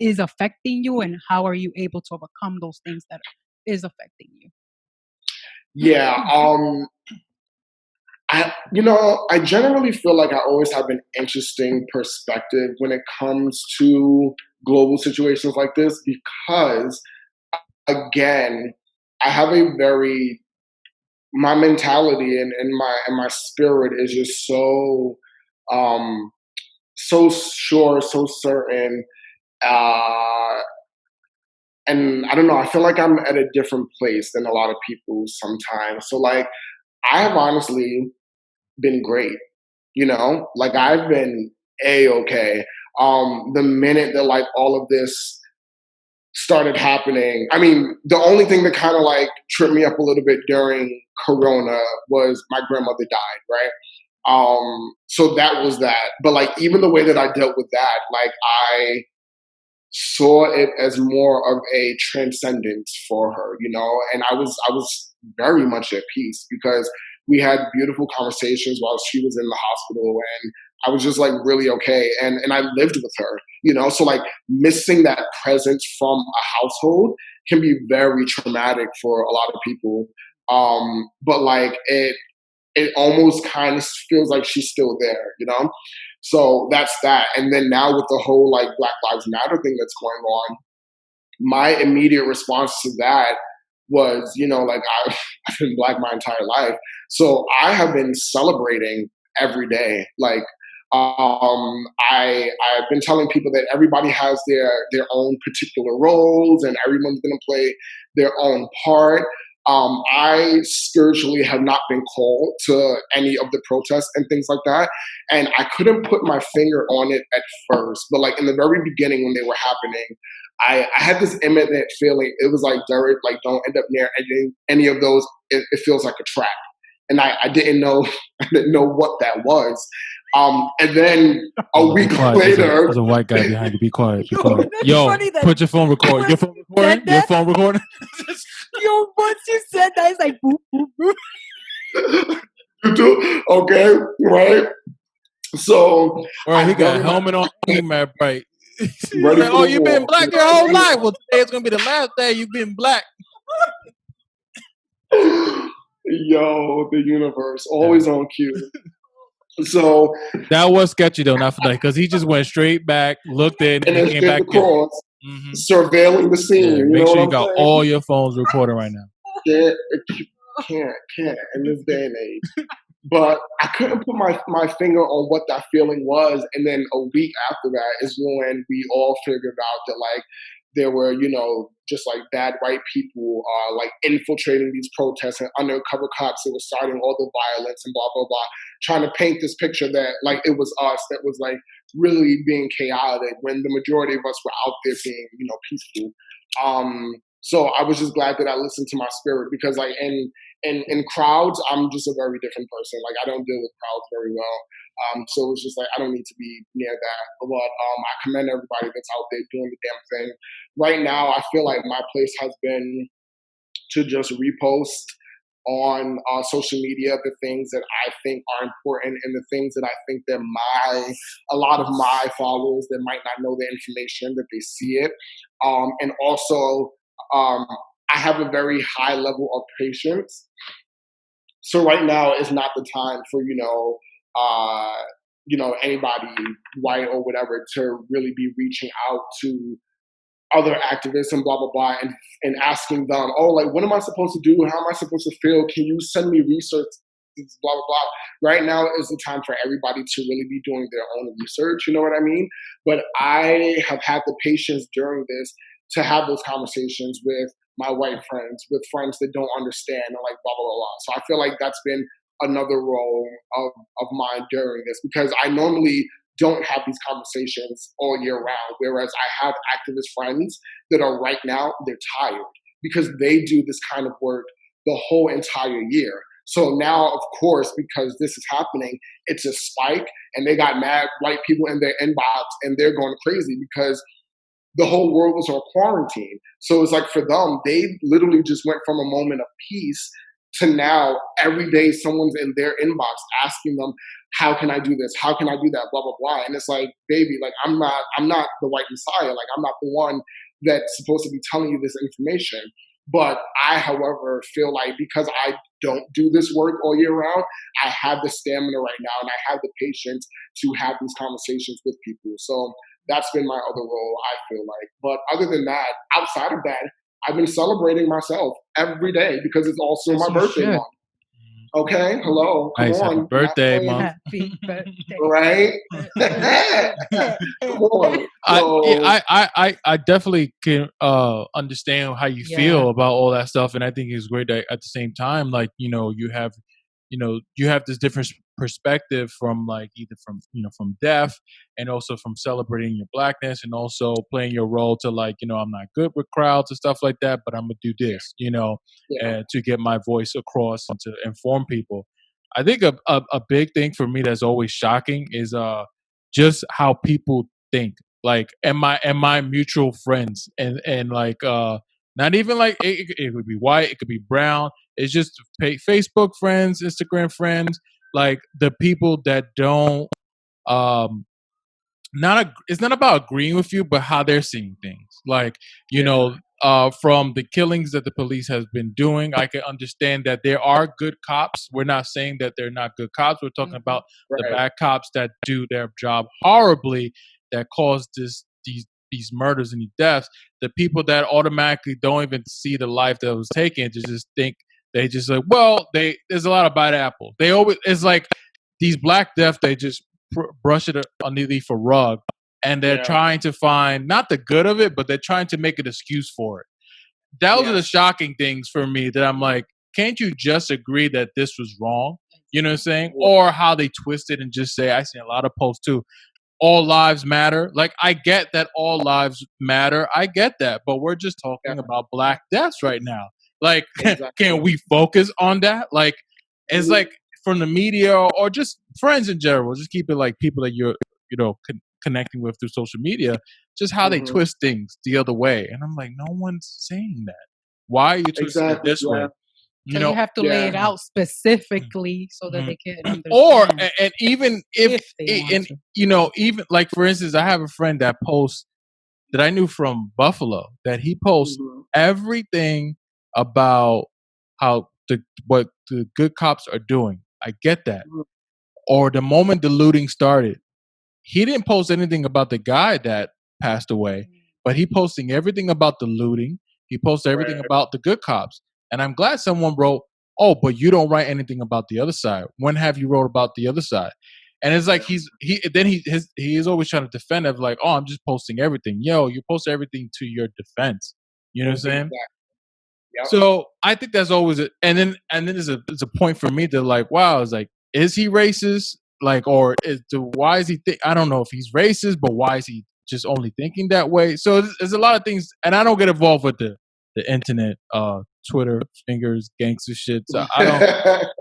is affecting you, and how are you able to overcome those things that is affecting you? Yeah, I generally feel like I always have an interesting perspective when it comes to global situations like this, because again, I have my mentality and my spirit is just so so sure, so certain, and I don't know, I feel like I'm at a different place than a lot of people sometimes. So like I have honestly been great, like I've been a-okay. The minute that like all of this started happening, I mean, the only thing that kind of like tripped me up a little bit during Corona was my grandmother died, right? So that was that. But like even the way that I dealt with that, like I saw it as more of a transcendence for her, and I was very much at peace because we had beautiful conversations while she was in the hospital, and I was just like really okay, and I lived with her, so like missing that presence from a household can be very traumatic for a lot of people. But like it almost kind of feels like she's still there. So that's that. And then now with the whole like Black Lives Matter thing that's going on, my immediate response to that was, like I've been Black my entire life. So I have been celebrating every day. Like I've been telling people that everybody has their own particular roles and everyone's gonna play their own part. I spiritually have not been called to any of the protests and things like that. And I couldn't put my finger on it at first, but like in the very beginning when they were happening, I had this imminent feeling. It was like, Derick, like don't end up near any of those. It feels like a trap. And I didn't know what that was. And then a week later, there's a white guy behind you. Be quiet. Be quiet. Yo, put your phone recording. Your phone recording. Your phone recording. Yo, once you said that, it's like boop boop boop. You do? Okay, right? So he got a helmet on. Mad bright. Like, oh, you've been Black your whole life. Well, today it's gonna be the last day you've been Black. Yo, the universe always on cue. So that was sketchy though, not for that, because he just went straight back, looked in, and came back across, surveilling the scene. Yeah, make sure you got all your phones recording right now. Can't in this day and age. But I couldn't put my finger on what that feeling was. And then a week after that is when we all figured out that like there were, just like bad white people like infiltrating these protests and undercover cops that were starting all the violence and blah, blah, blah, trying to paint this picture that like it was us that was like really being chaotic when the majority of us were out there being, peaceful. So I was just glad that I listened to my spirit, because like in crowds, I'm just a very different person. Like, I don't deal with crowds very well. So it was just like, I don't need to be near that. But I commend everybody that's out there doing the damn thing. Right now, I feel like my place has been to just repost on social media the things that I think are important, and the things that I think that a lot of my followers that might not know the information, that they see it. And also, I have a very high level of patience. So right now is not the time for, anybody white or whatever to really be reaching out to other activists and blah blah blah, and asking them, oh, like, what am I supposed to do? How am I supposed to feel? Can you send me research? Blah blah blah. Right now is the time for everybody to really be doing their own research. You know what I mean? But I have had the patience during this to have those conversations with my white friends, with friends that don't understand, and like blah blah blah. So I feel like that's been another role of mine during this, because I normally don't have these conversations all year round. Whereas I have activist friends that are right now, they're tired because they do this kind of work the whole entire year. So now, of course, because this is happening, it's a spike, and they got mad white people in their inbox, and they're going crazy because the whole world was on quarantine. So it's like, for them, they literally just went from a moment of peace to now every day someone's in their inbox asking them, how can I do this? How can I do that? Blah, blah, blah. And it's like, baby, like, I'm not the white messiah. Like, I'm not the one that's supposed to be telling you this information. But I, however, feel like because I don't do this work all year round, I have the stamina right now, and I have the patience to have these conversations with people. So that's been my other role, I feel like. But other than that, outside of that, I've been celebrating myself every day because it's also my birthday month. Okay, hello, come nice, on. happy birthday, Mom. Happy birthday. Right? Come on. So, I definitely can understand how you feel about all that stuff, and I think it's great that at the same time, like, you have this different perspective from, like, either from death, and also from celebrating your blackness, and also playing your role to, like, I'm not good with crowds and stuff like that, but I'm gonna do this, to get my voice across and to inform people. I think a big thing for me that's always shocking is just how people think. Like, am I mutual friends, and like, not even like, it could be white, it could be brown. It's just Facebook friends, Instagram friends, like the people that don't it's not about agreeing with you, but how they're seeing things. Like, from the killings that the police has been doing, I can understand that there are good cops. We're not saying that they're not good cops. We're talking about the bad cops that do their job horribly, that cause these murders and these deaths. The people that automatically don't even see the life that was taken, to just think, they just like, well, there's a lot of bad apples. They always, it's like these black deaths, they just brush it underneath a rug, and they're trying to find not the good of it, but they're trying to make an excuse for it. Those are the shocking things for me, that I'm like, can't you just agree that this was wrong? You know what I'm saying? Or how they twist it and just say, I see a lot of posts too, all lives matter. Like, I get that all lives matter. I get that. But we're just talking about black deaths right now. Like, can we focus on that? Like, it's like, from the media or just friends in general, just keep it like people that you're, connecting with through social media, just how they twist things the other way. And I'm like, no one's saying that. Why are you twisting it this way? So you have to lay it out specifically so that they can understand. Or, and even if even like, for instance, I have a friend that posts, that I knew from Buffalo, that he posts everything about what the good cops are doing. I get that. Or the moment the looting started, he didn't post anything about the guy that passed away, but he posting everything about the looting. He posted everything about the good cops. And I'm glad someone wrote, oh, but you don't write anything about the other side. When have you wrote about the other side? And it's like, he is always trying to defend it, like, oh, I'm just posting everything. Yo, you post everything to your defense. You know what I'm saying? Yep. So I think that's always it. And then there's a point for me to, like, wow, it's like, is he racist? Like, or why is he I don't know if he's racist, but why is he just only thinking that way? So there's a lot of things, and I don't get involved with the the internet, Twitter, fingers, gangster shit. So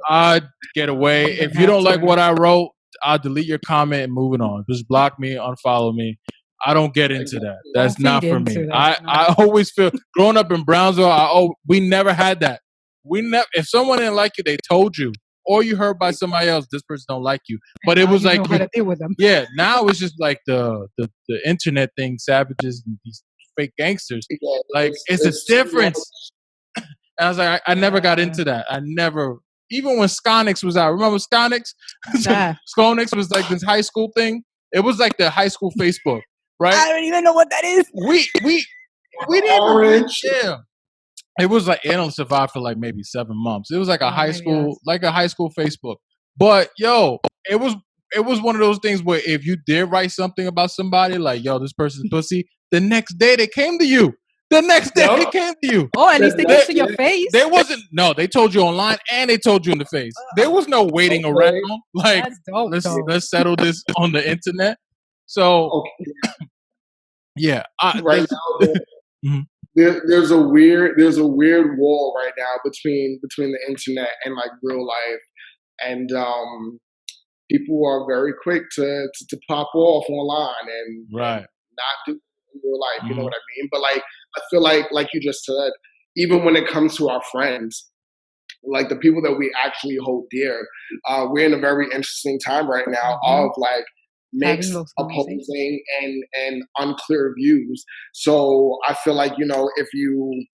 I get away. If you don't like what I wrote, I'll delete your comment and move it on. Just block me, unfollow me. I don't get into that. That's not for me. I always feel growing up in Brownsville. We never had that. We never. If someone didn't like you, they told you, or you heard by somebody else. This person don't like you. But it was like how to deal with them. Yeah. Now it's just like the internet thing. Savages and these fake gangsters. Yeah, like it's a difference. And I was like, I never got into that. I never. Even when Sconix was out, remember Sconix? Sconix was like this high school thing. It was like the high school Facebook, right? I don't even know what that is. We didn't. Orange. Yeah. It was like it only survived for like maybe 7 months. It was like a high school, like a high school Facebook. But yo, it was one of those things where if you did write something about somebody, like yo, this person's pussy, the next day they came to you. The next day they came to you. Oh, at least they came to your face. They wasn't. No, they told you online and they told you in the face. There was no waiting around. Like that's dope, let's settle this on the internet. So yeah, right now there's a weird wall right now between the internet and like real life, and people are very quick to pop off online and not do it in real life. You know what I mean? But like I feel like you just said, even when it comes to our friends, like the people that we actually hold dear, we're in a very interesting time right now of like mixed, opposing, and unclear views. So I feel like, if you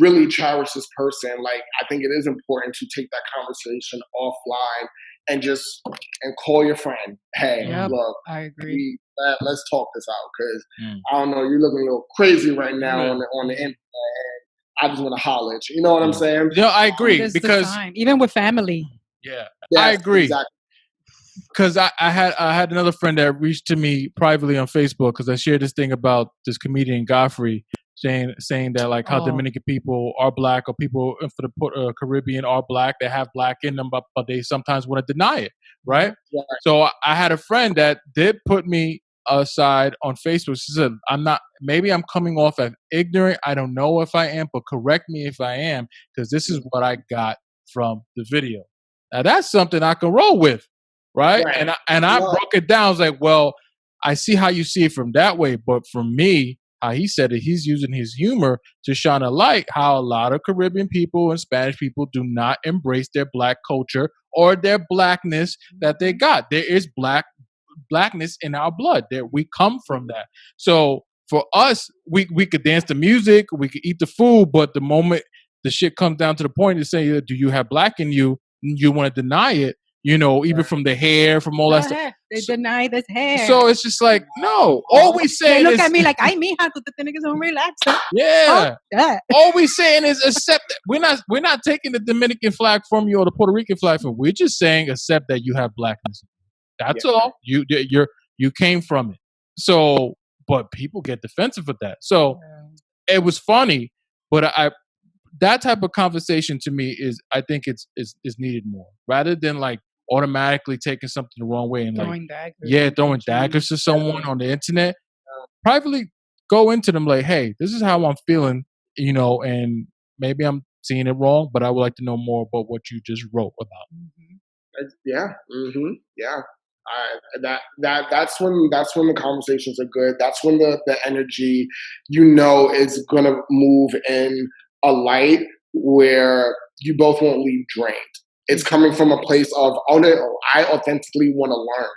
really cherish this person, like I think it is important to take that conversation offline and call your friend. Hey, look, I agree. Let's talk this out, because I don't know, you're looking a little crazy right now on the internet. I just want to holler at you. You know what I'm saying? Yeah, I agree. Because even with family. Yeah, I agree. Exactly. Because I had another friend that reached to me privately on Facebook because I shared this thing about this comedian Godfrey saying that like how Dominican people are black, or people for the Caribbean are black. They have black in them, but they sometimes want to deny it, right? So I had a friend that did put me aside on Facebook. She said, maybe I'm coming off as ignorant. I don't know if I am, but correct me if I am, because this is what I got from the video. Now that's something I can roll with, right? And I broke it down. I was like, well, I see how you see it from that way, but for me, how he said it, he's using his humor to shine a light how a lot of Caribbean people and Spanish people do not embrace their black culture or their blackness that they got. There is blackness in our blood, that we come from that. So for us, we could dance the music, we could eat the food, but the moment the shit comes down to the point to say, do you have black in you? You want to deny it, even from the hair, from all that stuff. They deny this hair. So it's just like, no. All we saying they look is, at me like, ay, mija, tú te tienes que ser un relaxer. Yeah. All we saying is accept that. We're not taking the Dominican flag from you or the Puerto Rican flag from you. We're just saying accept that you have blackness. That's all. You came from it. So, but people get defensive with that. So it was funny, but that type of conversation to me is think is needed more, rather than like automatically taking something the wrong way and throwing daggers to someone on the internet. Privately go into them like, hey, this is how I'm feeling, and maybe I'm seeing it wrong, but I would like to know more about what you just wrote about. Yeah. That's when the conversations are good. That's when the energy, is gonna move in a light where you both won't leave drained. It's coming from a place of, I authentically want to learn.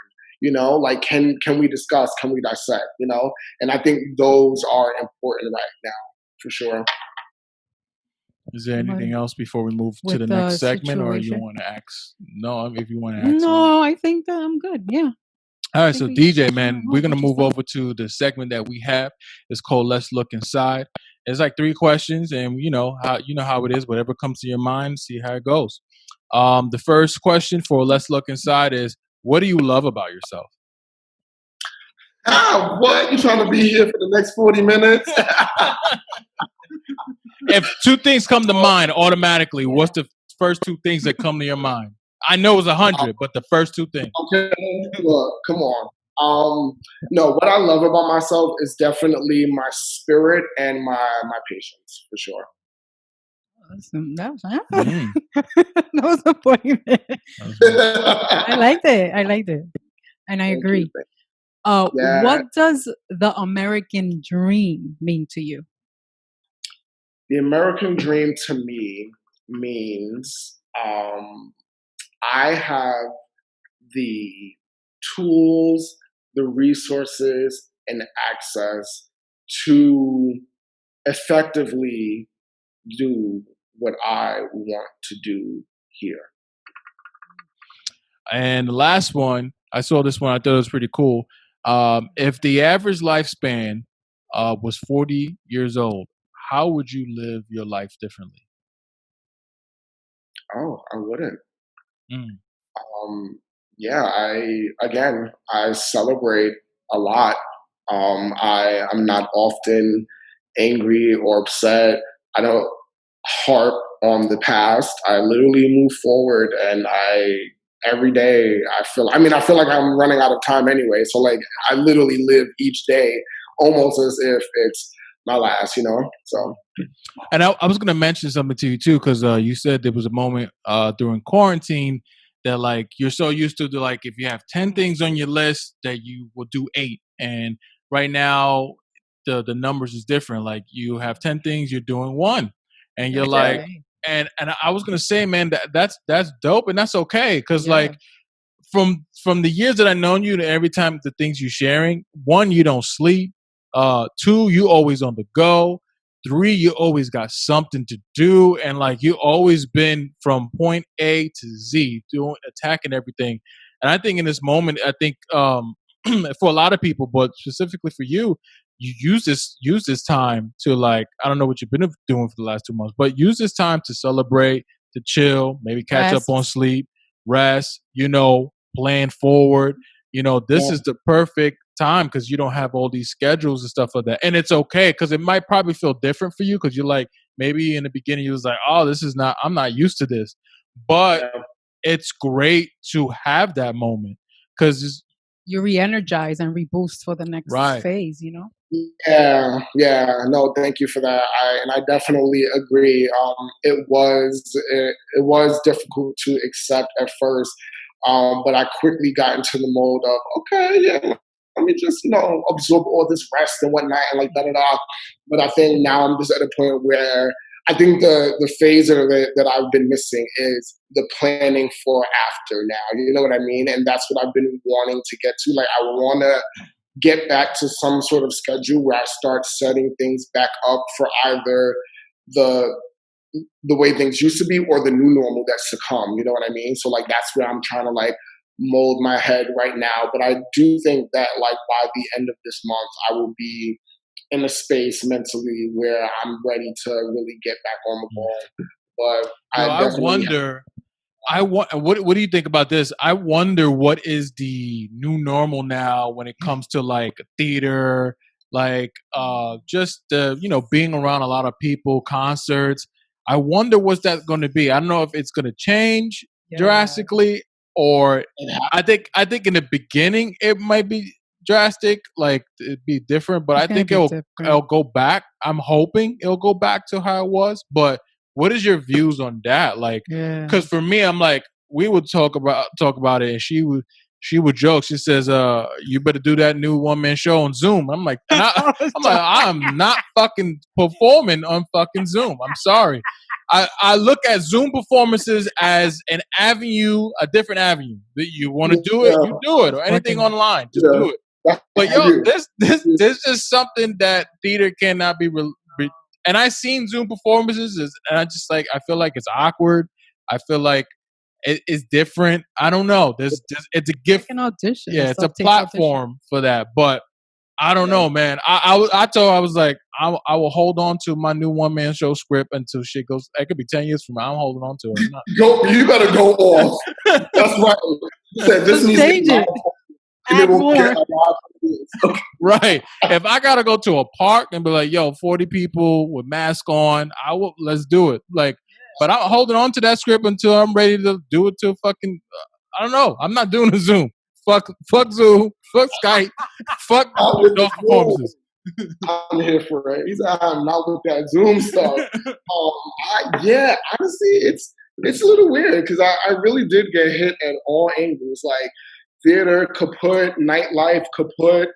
Like can we discuss? Can we dissect? And I think those are important right now for sure. Is there anything else before we move to the next segment, or you want to ask? No, if you want to ask. No, I think that I'm good. Yeah. All right, so DJ, man, we're gonna move over to the segment that we have. It's called "Let's Look Inside." It's like 3 questions, and you know how it is. Whatever comes to your mind, see how it goes. The first question for "Let's Look Inside" is, what do you love about yourself? What? You trying to be here for the next 40 minutes? If 2 things come to mind automatically, what's the first 2 things that come to your mind? I know it's 100, but the first 2 things. Okay, look, come on. No, what I love about myself is definitely my spirit and my patience, for sure. That was a point. I liked it. And I agree. Yeah. What does the American dream mean to you? The American dream to me means I have the tools, the resources, and access to effectively do what I want to do here. And the last one, I saw this one. I thought it was pretty cool. If the average lifespan was 40 years old, how would you live your life differently? Oh, I wouldn't. Mm. Yeah, I celebrate a lot. I'm not often angry or upset. I don't harp on the past. I literally move forward, and every day I feel like I'm running out of time anyway. So like I literally live each day almost as if it's my last, So And I was going to mention something to you too, because you said there was a moment during quarantine that like you're so used to like if you have 10 things on your list that you will do 8, and right now the numbers is different. Like you have 10 things, you're doing 1, and you're like, and I was going to say, man, that's dope, and that's okay, because like from the years that I've known you to every time the things you're sharing, 1, you don't sleep. 2, you always on the go. 3, you always got something to do, and like you always been from point A to Z, attacking everything. And I think in this moment, I think for a lot of people, but specifically for you, you use this time to like, I don't know what you've been doing for the last 2 months, but use this time to celebrate, to chill, maybe catch up on sleep, rest, plan forward. This is the perfect time because you don't have all these schedules and stuff like that. And it's okay because it might probably feel different for you because you're like, maybe in the beginning you was like, oh, I'm not used to this. But it's great to have that moment because you re-energize and reboost for the next phase, Yeah, no, thank you for that. I definitely agree. It was difficult to accept at first, but I quickly got into the mode of okay, yeah, let me just absorb all this rest and whatnot and like da da da. But I think now I'm just at a point where I think the phase that I've been missing is the planning for after now. You know what I mean? And that's what I've been wanting to get to. Like I want to get back to some sort of schedule where I start setting things back up for either the way things used to be or the new normal that's to come. You know what I mean? So like that's where I'm trying to like mold my head right now. But I do think that like by the end of this month, I will be in a space mentally where I'm ready to really get back on the ball. But I wonder. What do you think about this? I wonder what is the new normal now when it comes to like theater, like just being around a lot of people, concerts. I wonder what's that going to be. I don't know if it's going to change drastically, or I think in the beginning it might be drastic, like it'd be different, but I think it'll go back. I'm hoping it'll go back to how it was, but what is your views on that? Like, because for me, I'm like, we would talk about it, and she would joke. She says, "You better do that new 1-man show on Zoom." I'm like, I'm not fucking performing on fucking Zoom. I'm sorry. I look at Zoom performances as an avenue, a different avenue. That you want to do it, you do it, or anything online, just do it. But this is something that theater cannot be. And I seen Zoom performances, and I just like I feel like it's awkward. I feel like it's different. I don't know. It's a gift. Like an audition. Yeah, it's a platform for that. But I don't know, man. I told her, I was like, I will hold on to my new 1-man show script until shit goes. It could be 10 years from now. I'm holding on to it. You better go off. That's right. You said this needs to be right. If I gotta go to a park and be like, yo, 40 people with masks on, let's do it. Like, but I'm holding on to that script until I'm ready to do it to fucking, I don't know. I'm not doing a Zoom. fuck Zoom, fuck Skype, fuck those performances. I'm here for it. He's like, I'm not with that Zoom stuff. Honestly, it's a little weird because I really did get hit at all angles, like theater kaput, nightlife kaput.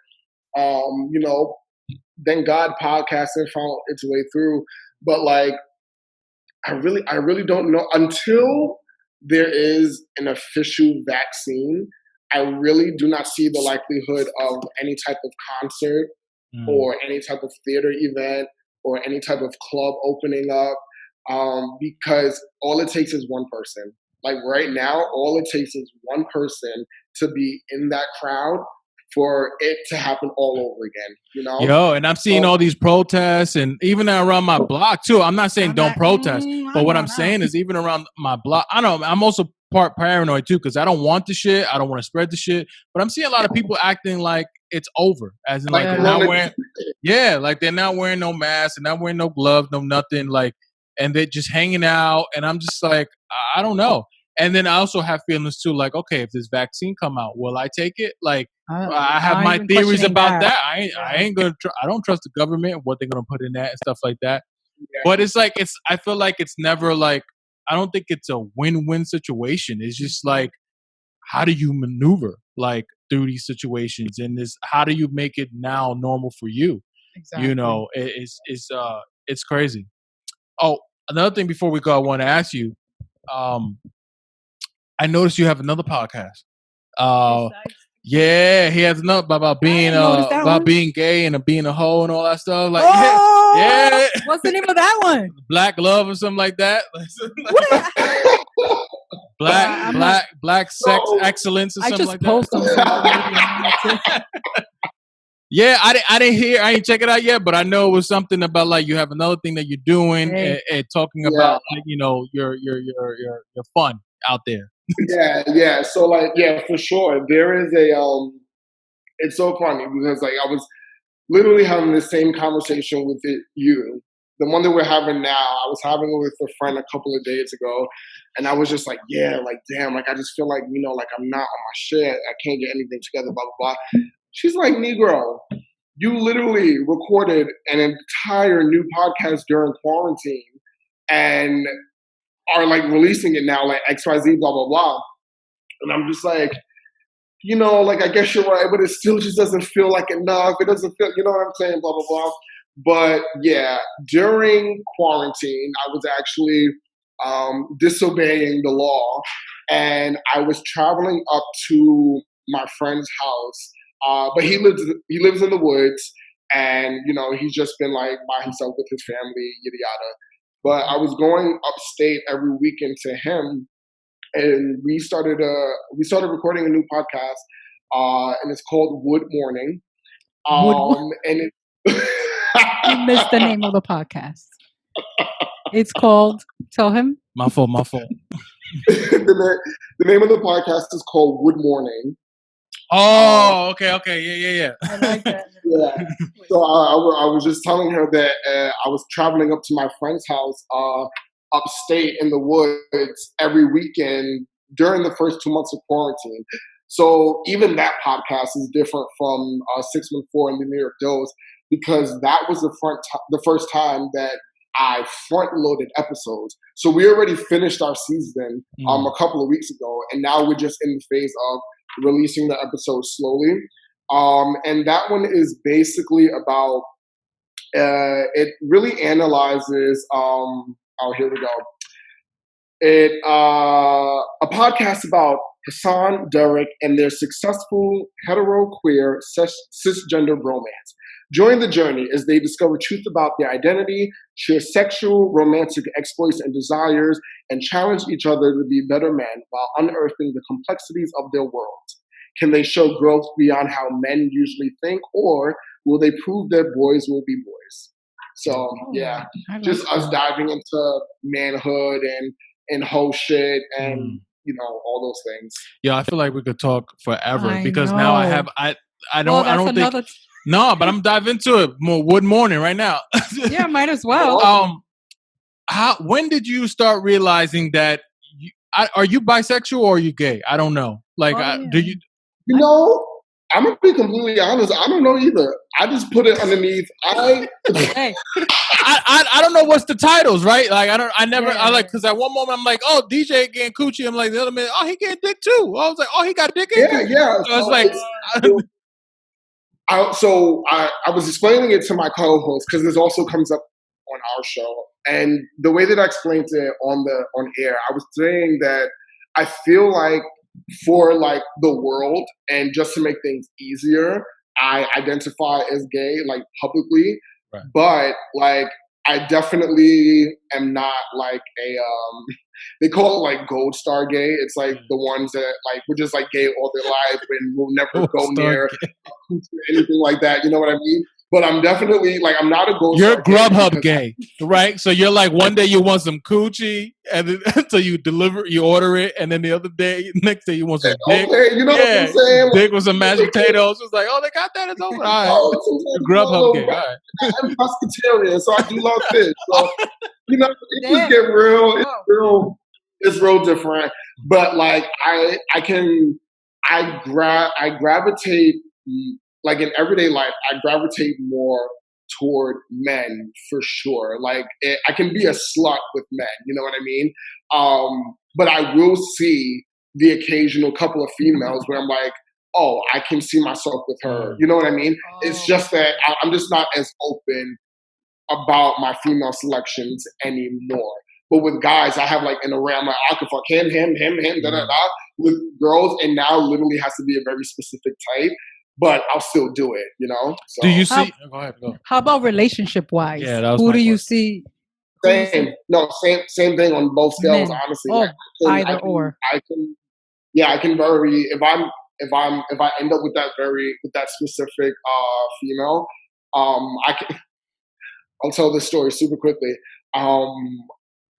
Thank God podcasting found its way through, but like I really don't know until there is an official vaccine. I really do not see the likelihood of any type of concert or any type of theater event or any type of club opening up, because all it takes is one person. Like right now, all it takes is one person to be in that crowd for it to happen all over again, you know? Yo, and I'm seeing all these protests, and even around my block too. I'm not saying don't protest, but what I'm saying is even around my block, I don't know, I'm also part paranoid too, because I don't want the shit. I don't want to spread the shit. But I'm seeing a lot of people acting like it's over. As in like they're not wearing like they're not wearing no mask, they're not wearing no gloves, no nothing, like, and they're just hanging out. And I'm just like, I don't know. And then I also have feelings too, like, okay, if this vaccine come out, will I take it? Like, I have my theories about that. I ain't gonna. I don't trust the government, what they're gonna put in that and stuff like that. Yeah. But it's like I feel like it's never like. I don't think it's a win-win situation. It's just like, how do you maneuver like through these situations, and how do you make it now normal for you? Exactly. You know, it's crazy. Oh, another thing before we go, I want to ask you. I noticed you have another podcast. Yeah, he has another about being gay and being a hoe and all that stuff. Like, yeah. What's the name of that one? Black Love or something like that. Black sex excellence or something like that. I just post them. Yeah, I didn't hear. I ain't check it out yet, but I know it was something about like you have another thing that you're doing and talking about like, you know, your fun out there. Yeah. So like, yeah, for sure. There is it's so funny because like I was literally having the same conversation with you. The one that we're having now, I was having it with a friend a couple of days ago, and I was just like, yeah, like, damn, like, I just feel like, you know, like I'm not on my shit. I can't get anything together, blah, blah, blah. She's like, Negro, you literally recorded an entire new podcast during quarantine and are like releasing it now, like XYZ, blah, blah, blah. And I'm just like, you know, like, I guess you're right, but it still just doesn't feel like enough. It doesn't feel, you know what I'm saying, blah, blah, blah. But yeah, during quarantine, I was actually disobeying the law, and I was traveling up to my friend's house. But he lives in the woods, and you know he's just been like by himself with his family, yada yada. But I was going upstate every weekend to him, and we started recording a new podcast, and it's called Wood Morning. And it. You missed the name of the podcast. It's called. Tell him. My fault. The name of the podcast is called Wood Morning. Oh, okay, yeah. I like that. Yeah. So I was just telling her that I was traveling up to my friend's house upstate in the woods every weekend during the first 2 months of quarantine. So even that podcast is different from 614 and the New York Dose, because that was the first time that I front-loaded episodes. So we already finished our season a couple of weeks ago, and now we're just in the phase of releasing the episodes slowly. And that one is basically about, it really analyzes, here we go. A podcast about Hassan, Derick, and their successful hetero-queer cisgender bromance. Join the journey as they discover truth about their identity, share sexual, romantic exploits and desires, and challenge each other to be better men while unearthing the complexities of their worlds. Can they show growth beyond how men usually think, or will they prove that boys will be boys? So, yeah, just us diving into manhood and whole shit and, you know, all those things. Yeah, I feel like we could talk forever because now I don't think... No, but I'm diving into it more. Wood Morning right now. Yeah, might as well. When did you start realizing that? Are you bisexual or are you gay? I don't know. Like, do you? You know, I'm gonna be completely honest. I don't know either. I just put it underneath. Hey, I don't know what's the titles, right? Like Yeah. I like, because at one moment I'm like, oh, DJ getting coochie. I'm like, the other minute, oh, he getting dick too. I was like, oh, he got dick and Yeah, coochie. yeah. So it's So like, I was explaining it to my co-host because this also comes up on our show, and the way that I explained it on air, I was saying that I feel like for like the world and just to make things easier, I identify as gay like publicly, Right. but like I definitely am not like a they call it like gold star gay. It's like the ones that like we're just like gay all their life and will never Gold go star near gay. anything like that. You know what I mean? But I'm definitely like I'm not a gold You're star gay Grubhub because gay, right? So you're like, one day you want some coochie, and then until you order it, and then the other day, next day you want some dick. okay, you know what I'm saying? Dick with some mashed potatoes. It's like, oh, they got that. It's over. All right, Oh, you're sometimes Grubhub gay. All right. I'm pescatarian, so I do love fish. So you know, it just Damn. get real. It's Whoa. real. It's real different. But like I gravitate like in everyday life. I gravitate more toward men for sure. Like I can be a slut with men. You know what I mean? But I will see the occasional couple of females where I'm like, oh, I can see myself with her. You know what I mean? It's just that I'm just not as open about my female selections anymore. But with guys, I have like an array. I'm like, I can fuck him, da da da. With girls, and now literally has to be a very specific type. But I'll still do it, you know. So, Do you see? Go ahead. Go. How about relationship wise? Yeah, that was Who my do you question. see? same thing on both scales. Men. Honestly, Oh, like, either or. I can, yeah, I can very if I end up with that specific female, I can. I'll tell this story super quickly.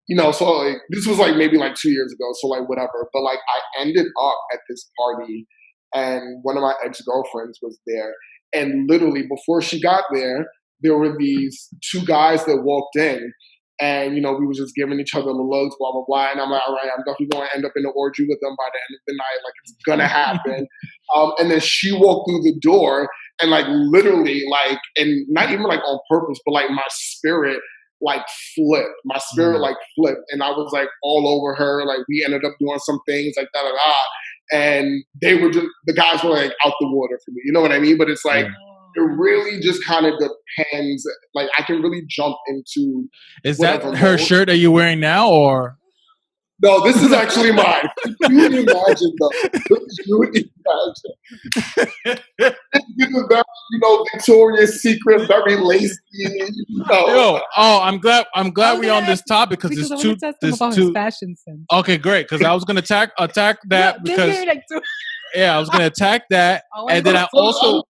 You know, so like this was like maybe like 2 years ago, so like whatever. But like I ended up at this party, and one of my ex-girlfriends was there, and literally before she got there were these two guys that walked in, and you know we were just giving each other the looks, blah blah blah. And I'm like, all right, I'm definitely going to end up in an orgy with them by the end of the night, like it's gonna happen. And then she walked through the door, and like literally, like, and not even like on purpose, but like my spirit like flipped. My spirit like flipped, and I was like all over her. Like we ended up doing some things like da da da, and they were just the guys were like out the water for me. You know what I mean? But it's like it really just kind of depends. Like I can really jump into. Is that her shirt that you're wearing now, or? No, this is actually mine. You can imagine though. You can imagine. This is very, you know, Victoria's Secret, very lacy. You know. Yo, I'm glad we're on this topic because I there's want to test him about his fashion sense. Okay, great. Because I was gonna attack that because I was gonna attack that, and then I also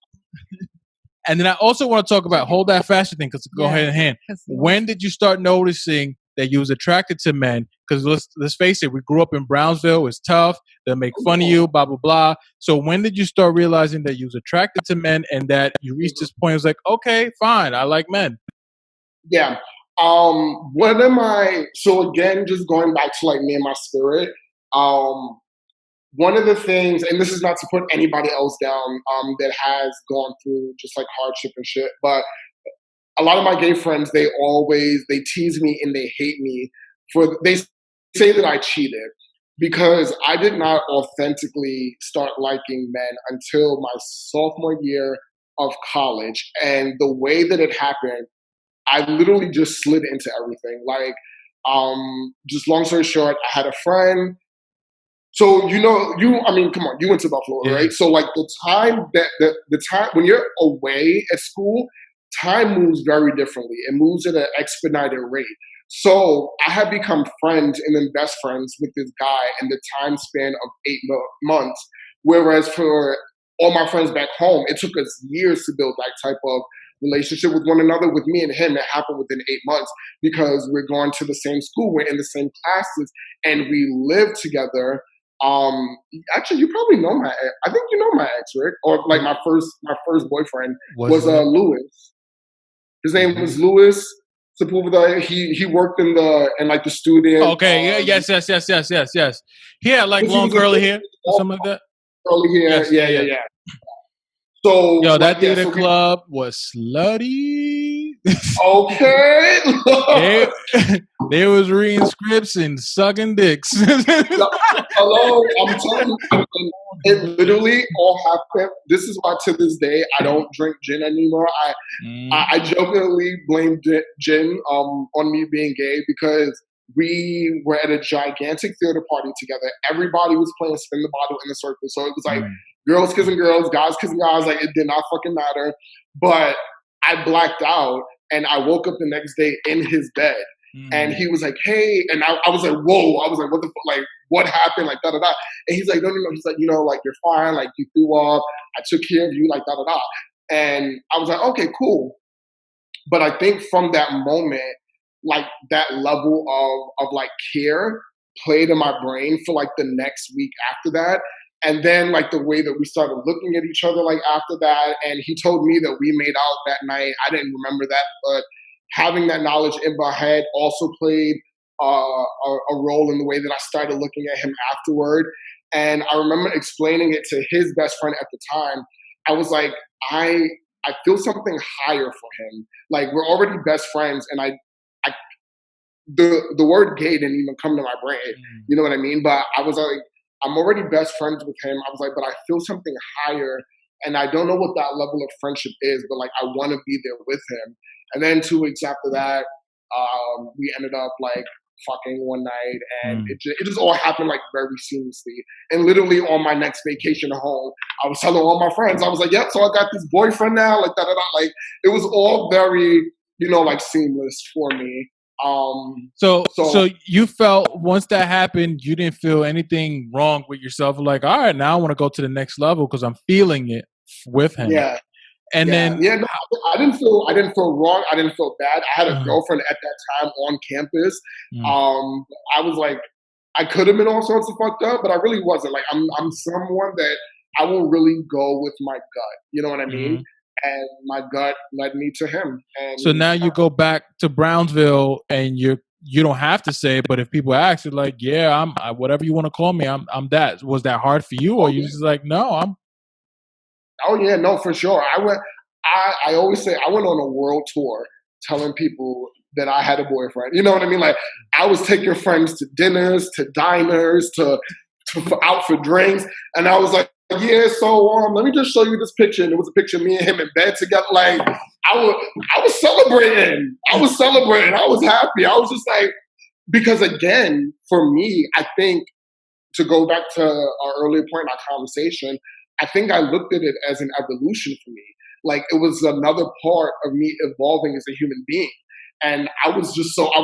want to talk about hold that fashion thing because go hand in hand. When did you start noticing that you was attracted to men? Because let's face it, we grew up in Brownsville. It's tough. They'll make fun of you, blah blah blah. So when did you start realizing that you was attracted to men and that you reached this point? It was like, okay, fine, I like men. Yeah. So again, just going back to like me and my spirit. One of the things, and this is not to put anybody else down that has gone through just like hardship and shit, but a lot of my gay friends, they tease me and they hate me they say that I cheated because I did not authentically start liking men until my sophomore year of college. And the way that it happened, I literally just slid into everything. Like, just long story short, I had a friend. So come on, you went to Buffalo, right? So like the time when you're away at school, time moves very differently. It moves at an expedited rate. So I had become friends and then best friends with this guy in the time span of 8 months. Whereas for all my friends back home, it took us years to build that type of relationship with one another. With me and him, it happened within 8 months because we're going to the same school, we're in the same classes, and we live together. Actually, you probably know my ex. I think you know my ex, Rick, or like my first boyfriend was Louis. His name was Louis Sepulveda. He worked in like the student. Okay, yes. He had like long curly hair or something like that. curly hair. Yes, Yeah. So yo, that yeah, theater club was slutty. Okay. they, they was reading scripts and sucking dicks. Hello, I'm telling you, it literally all happened. This is why to this day I don't drink gin anymore. I jokingly blame gin on me being gay because we were at a gigantic theater party together. Everybody was playing spin the bottle in a circle, so it was like girls kissing girls, guys kissing guys. Like it did not fucking matter. But I blacked out, and I woke up the next day in his bed. And he was like, hey, and I was like, whoa. I was like, what the fuck? Like, what happened? Like, da-da-da. And he's like, no. He's like, like, you're fine. Like, you threw up. I took care of you, like, da-da-da. And I was like, okay, cool. But I think from that moment, like, that level of like, care played in my brain for, like, the next week after that. And then, like, the way that we started looking at each other, like, after that. And he told me that we made out that night. I didn't remember that, but having that knowledge in my head also played a role in the way that I started looking at him afterward. And I remember explaining it to his best friend at the time. I was like, I feel something higher for him. Like, we're already best friends, and the word gay didn't even come to my brain. You know what I mean? But I was like, I'm already best friends with him. I was like, but I feel something higher, and I don't know what that level of friendship is, but like, I want to be there with him. And then 2 weeks after that, we ended up like fucking one night, and it just all happened like very seamlessly. And literally on my next vacation home, I was telling all my friends, I was like, yep, so I got this boyfriend now, like da-da-da. Like, it was all very, like, seamless for me. So you felt once that happened, you didn't feel anything wrong with yourself. Like, all right, now I want to go to the next level because I'm feeling it with him. Yeah. And then no, I didn't feel wrong. I didn't feel bad. I had a girlfriend at that time on campus. I was like, I could have been all sorts of fucked up, but I really wasn't. Like, I'm someone that I will really go with my gut. You know what I mean? And my gut led me to him. And so now you go back to Brownsville, and you don't have to say it, but if people ask, you're like, yeah, I'm whatever you want to call me, I'm that. Was that hard for you, or you just like, no, I'm. Oh yeah, no, for sure. I always say I went on a world tour telling people that I had a boyfriend. You know what I mean? Like, I was taking friends to dinners, to diners, to out for drinks, and I was like, yeah, so let me just show you this picture. And it was a picture of me and him in bed together. Like, I was celebrating. I was happy. I was just like, because again, for me, I think, to go back to our earlier point in our conversation, I think I looked at it as an evolution for me. Like, it was another part of me evolving as a human being. And I was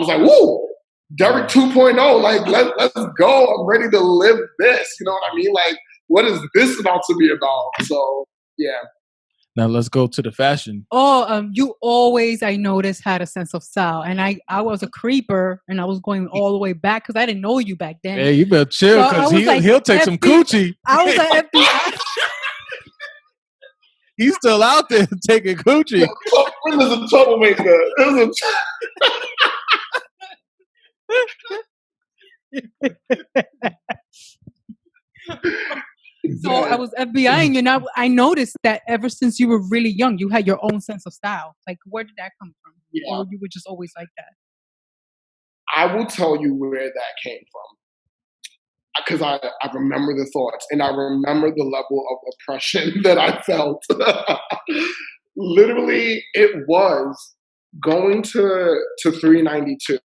like, woo, Derick 2.0, like, let's go. I'm ready to live this. You know what I mean? Like, what is this about to be about? So, yeah. Now let's go to the fashion. You always, I noticed, had a sense of style. And I was a creeper, and I was going all the way back because I didn't know you back then. Hey, you better chill, because he'll take some coochie. I was like, FBI. He's still out there taking coochie. When is a troublemaker? So I was FBIing, and I noticed that ever since you were really young, you had your own sense of style. Like, where did that come from? Yeah. Or you were just always like that? I will tell you where that came from. Because I remember the thoughts, and I remember the level of oppression that I felt. Literally, it was going to 392.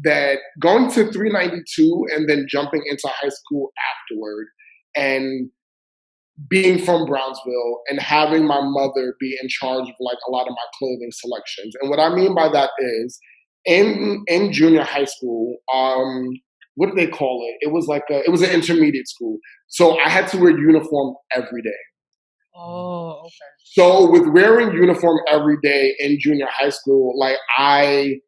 That going to 392 and then jumping into high school afterward, and being from Brownsville and having my mother be in charge of like a lot of my clothing selections. And what I mean by that is, in junior high school, what do they call it? It was an intermediate school. So I had to wear uniform every day. Oh, okay. So with wearing uniform every day in junior high school, like, I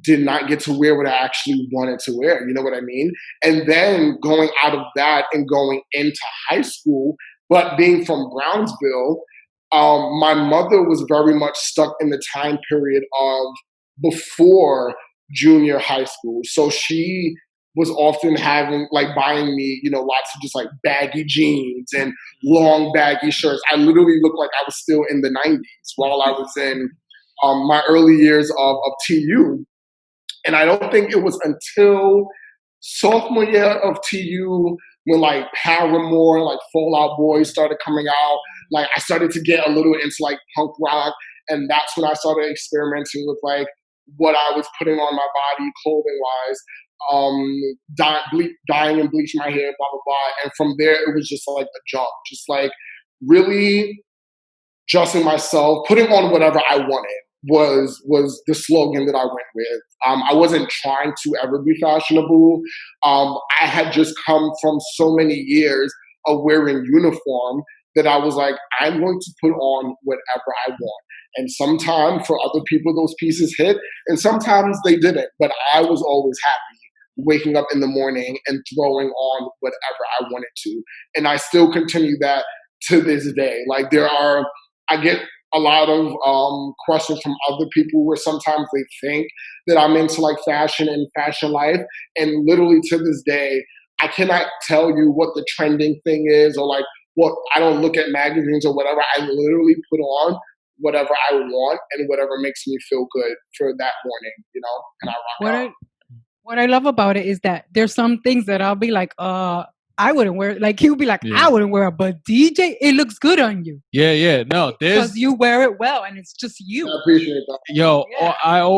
did not get to wear what I actually wanted to wear. You know what I mean? And then going out of that and going into high school, but being from Brownsville, my mother was very much stuck in the time period of before junior high school. So she was often buying me, lots of just like baggy jeans and long baggy shirts. I literally looked like I was still in the 90s while I was in my early years of TU. And I don't think it was until sophomore year of TU when like Paramore, like Fall Out Boy started coming out. Like I started to get a little into like punk rock, and that's when I started experimenting with like what I was putting on my body, clothing wise. Dyeing and bleaching my hair, blah blah blah. And from there, it was just like a jump, just like really dressing myself, putting on whatever I wanted was the slogan that I went with. I wasn't trying to ever be fashionable. I had just come from so many years of wearing uniform that I was like, I'm going to put on whatever I want. And sometimes for other people, those pieces hit, and sometimes they didn't. But I was always happy waking up in the morning and throwing on whatever I wanted to. And I still continue that to this day. Like I get a lot of questions from other people where sometimes they think that I'm into like fashion and fashion life. And literally to this day, I cannot tell you what the trending thing is or like what, I don't look at magazines or whatever. I literally put on whatever I want and whatever makes me feel good for that morning, and I rock out. What I love about it is that there's some things that I'll be like, I wouldn't wear. Like he'll be like, I wouldn't wear it, but DJ, it looks good on you. Yeah. No, because you wear it well, and it's just you. I appreciate that. Yo,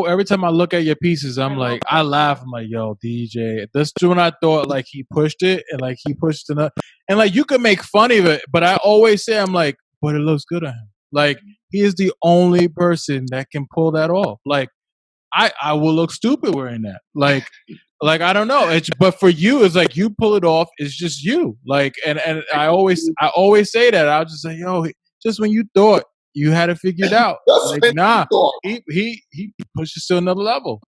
every time I look at your pieces, I'm like, I laugh. I'm like, yo, DJ. That's when I thought like he pushed it and like he pushed it up, and like you could make fun of it, but I always say, I'm like, but it looks good on him. Like he is the only person that can pull that off. Like I will look stupid wearing that. Like I don't know. But for you, it's like you pull it off. It's just you. Like and I always say that. I'll just say, yo, just when you thought you had it figured out, like nah, he pushes to another level.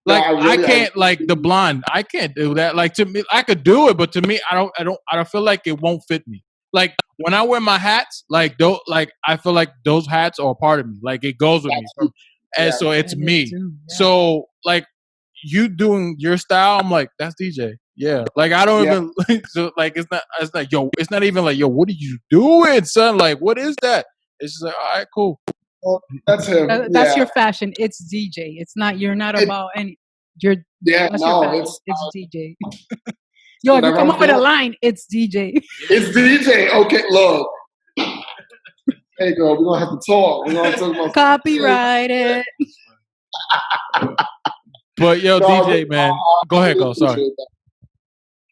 Like I can't like the blonde. I can't do that. Like to me, I could do it, but to me, I don't feel like it won't fit me. Like when I wear my hats, like I feel like those hats are a part of me. Like it goes with me. And so it's me. Too, yeah. So like you doing your style, I'm like, that's DJ. Yeah. Like I don't even so like it's not yo, it's not even like, yo, what are you doing, son? Like, what is that? It's just like, all right, cool. Well, that's him. That's your fashion. It's DJ. It's not you're not about any it's DJ. Yo, if you come up with a line, it's DJ. It's DJ. Okay, look. Hey girl, we're gonna have to talk. We're gonna talk about copyrighted. But yo, DJ, man, go ahead, go. Sorry.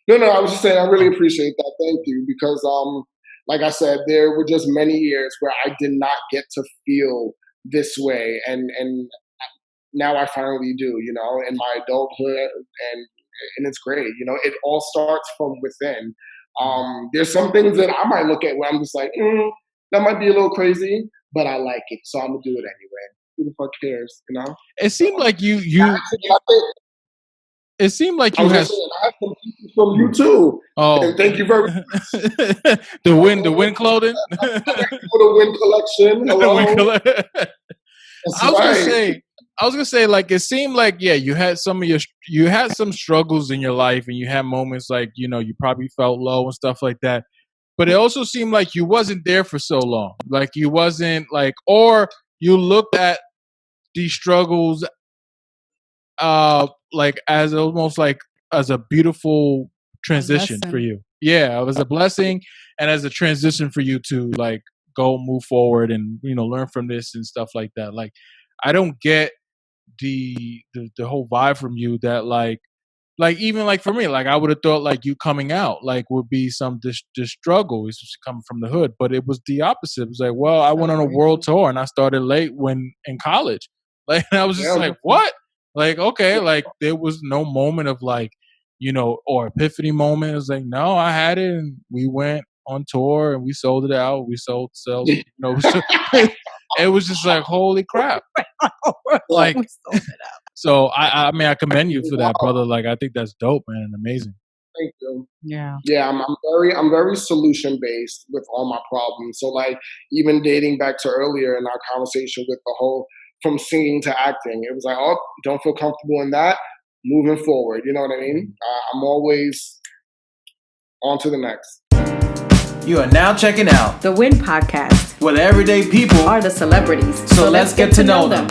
No, I was just saying I really appreciate that. Thank you, because like I said, there were just many years where I did not get to feel this way, and now I finally do. In my adulthood, and it's great. It all starts from within. There's some things that I might look at where I'm just like, that might be a little crazy, but I like it, so I'm gonna do it anyway. Who the fuck cares, It seemed like you. It seemed like you had. I have some pieces from you too. Oh, and thank you very much. the wind clothing. The wind collection. Hello. I was gonna say, like it seemed like you had some struggles in your life, and you had moments like you probably felt low and stuff like that. But it also seemed like you wasn't there for so long. Like you wasn't like, or you looked at these struggles, like as almost like as a beautiful transition for you. Yeah, it was a blessing, and as a transition for you to like go move forward and learn from this and stuff like that. Like I don't get the whole vibe from you that like even like for me, like I would have thought like you coming out like would be some this struggle. It's just coming from the hood, but it was the opposite. It was like, well, I went on a world tour and I started late when in college. Like and I was just like, what? Like okay, like there was no moment of like or epiphany moment. It was like no, I had it and we went on tour and we sold it out. We sold sales. It was just like holy crap. Like. So I mean I commend you for that, brother. Like I think that's dope, man, and amazing. Thank you. Yeah. I'm very solution based with all my problems. So like even dating back to earlier in our conversation with the whole from singing to acting, it was like, oh, don't feel comfortable in that. moving forward. You know what I mean? I'm always on to the next. You are now checking out The Win Podcast, where the everyday people are the celebrities. So let's get to know them.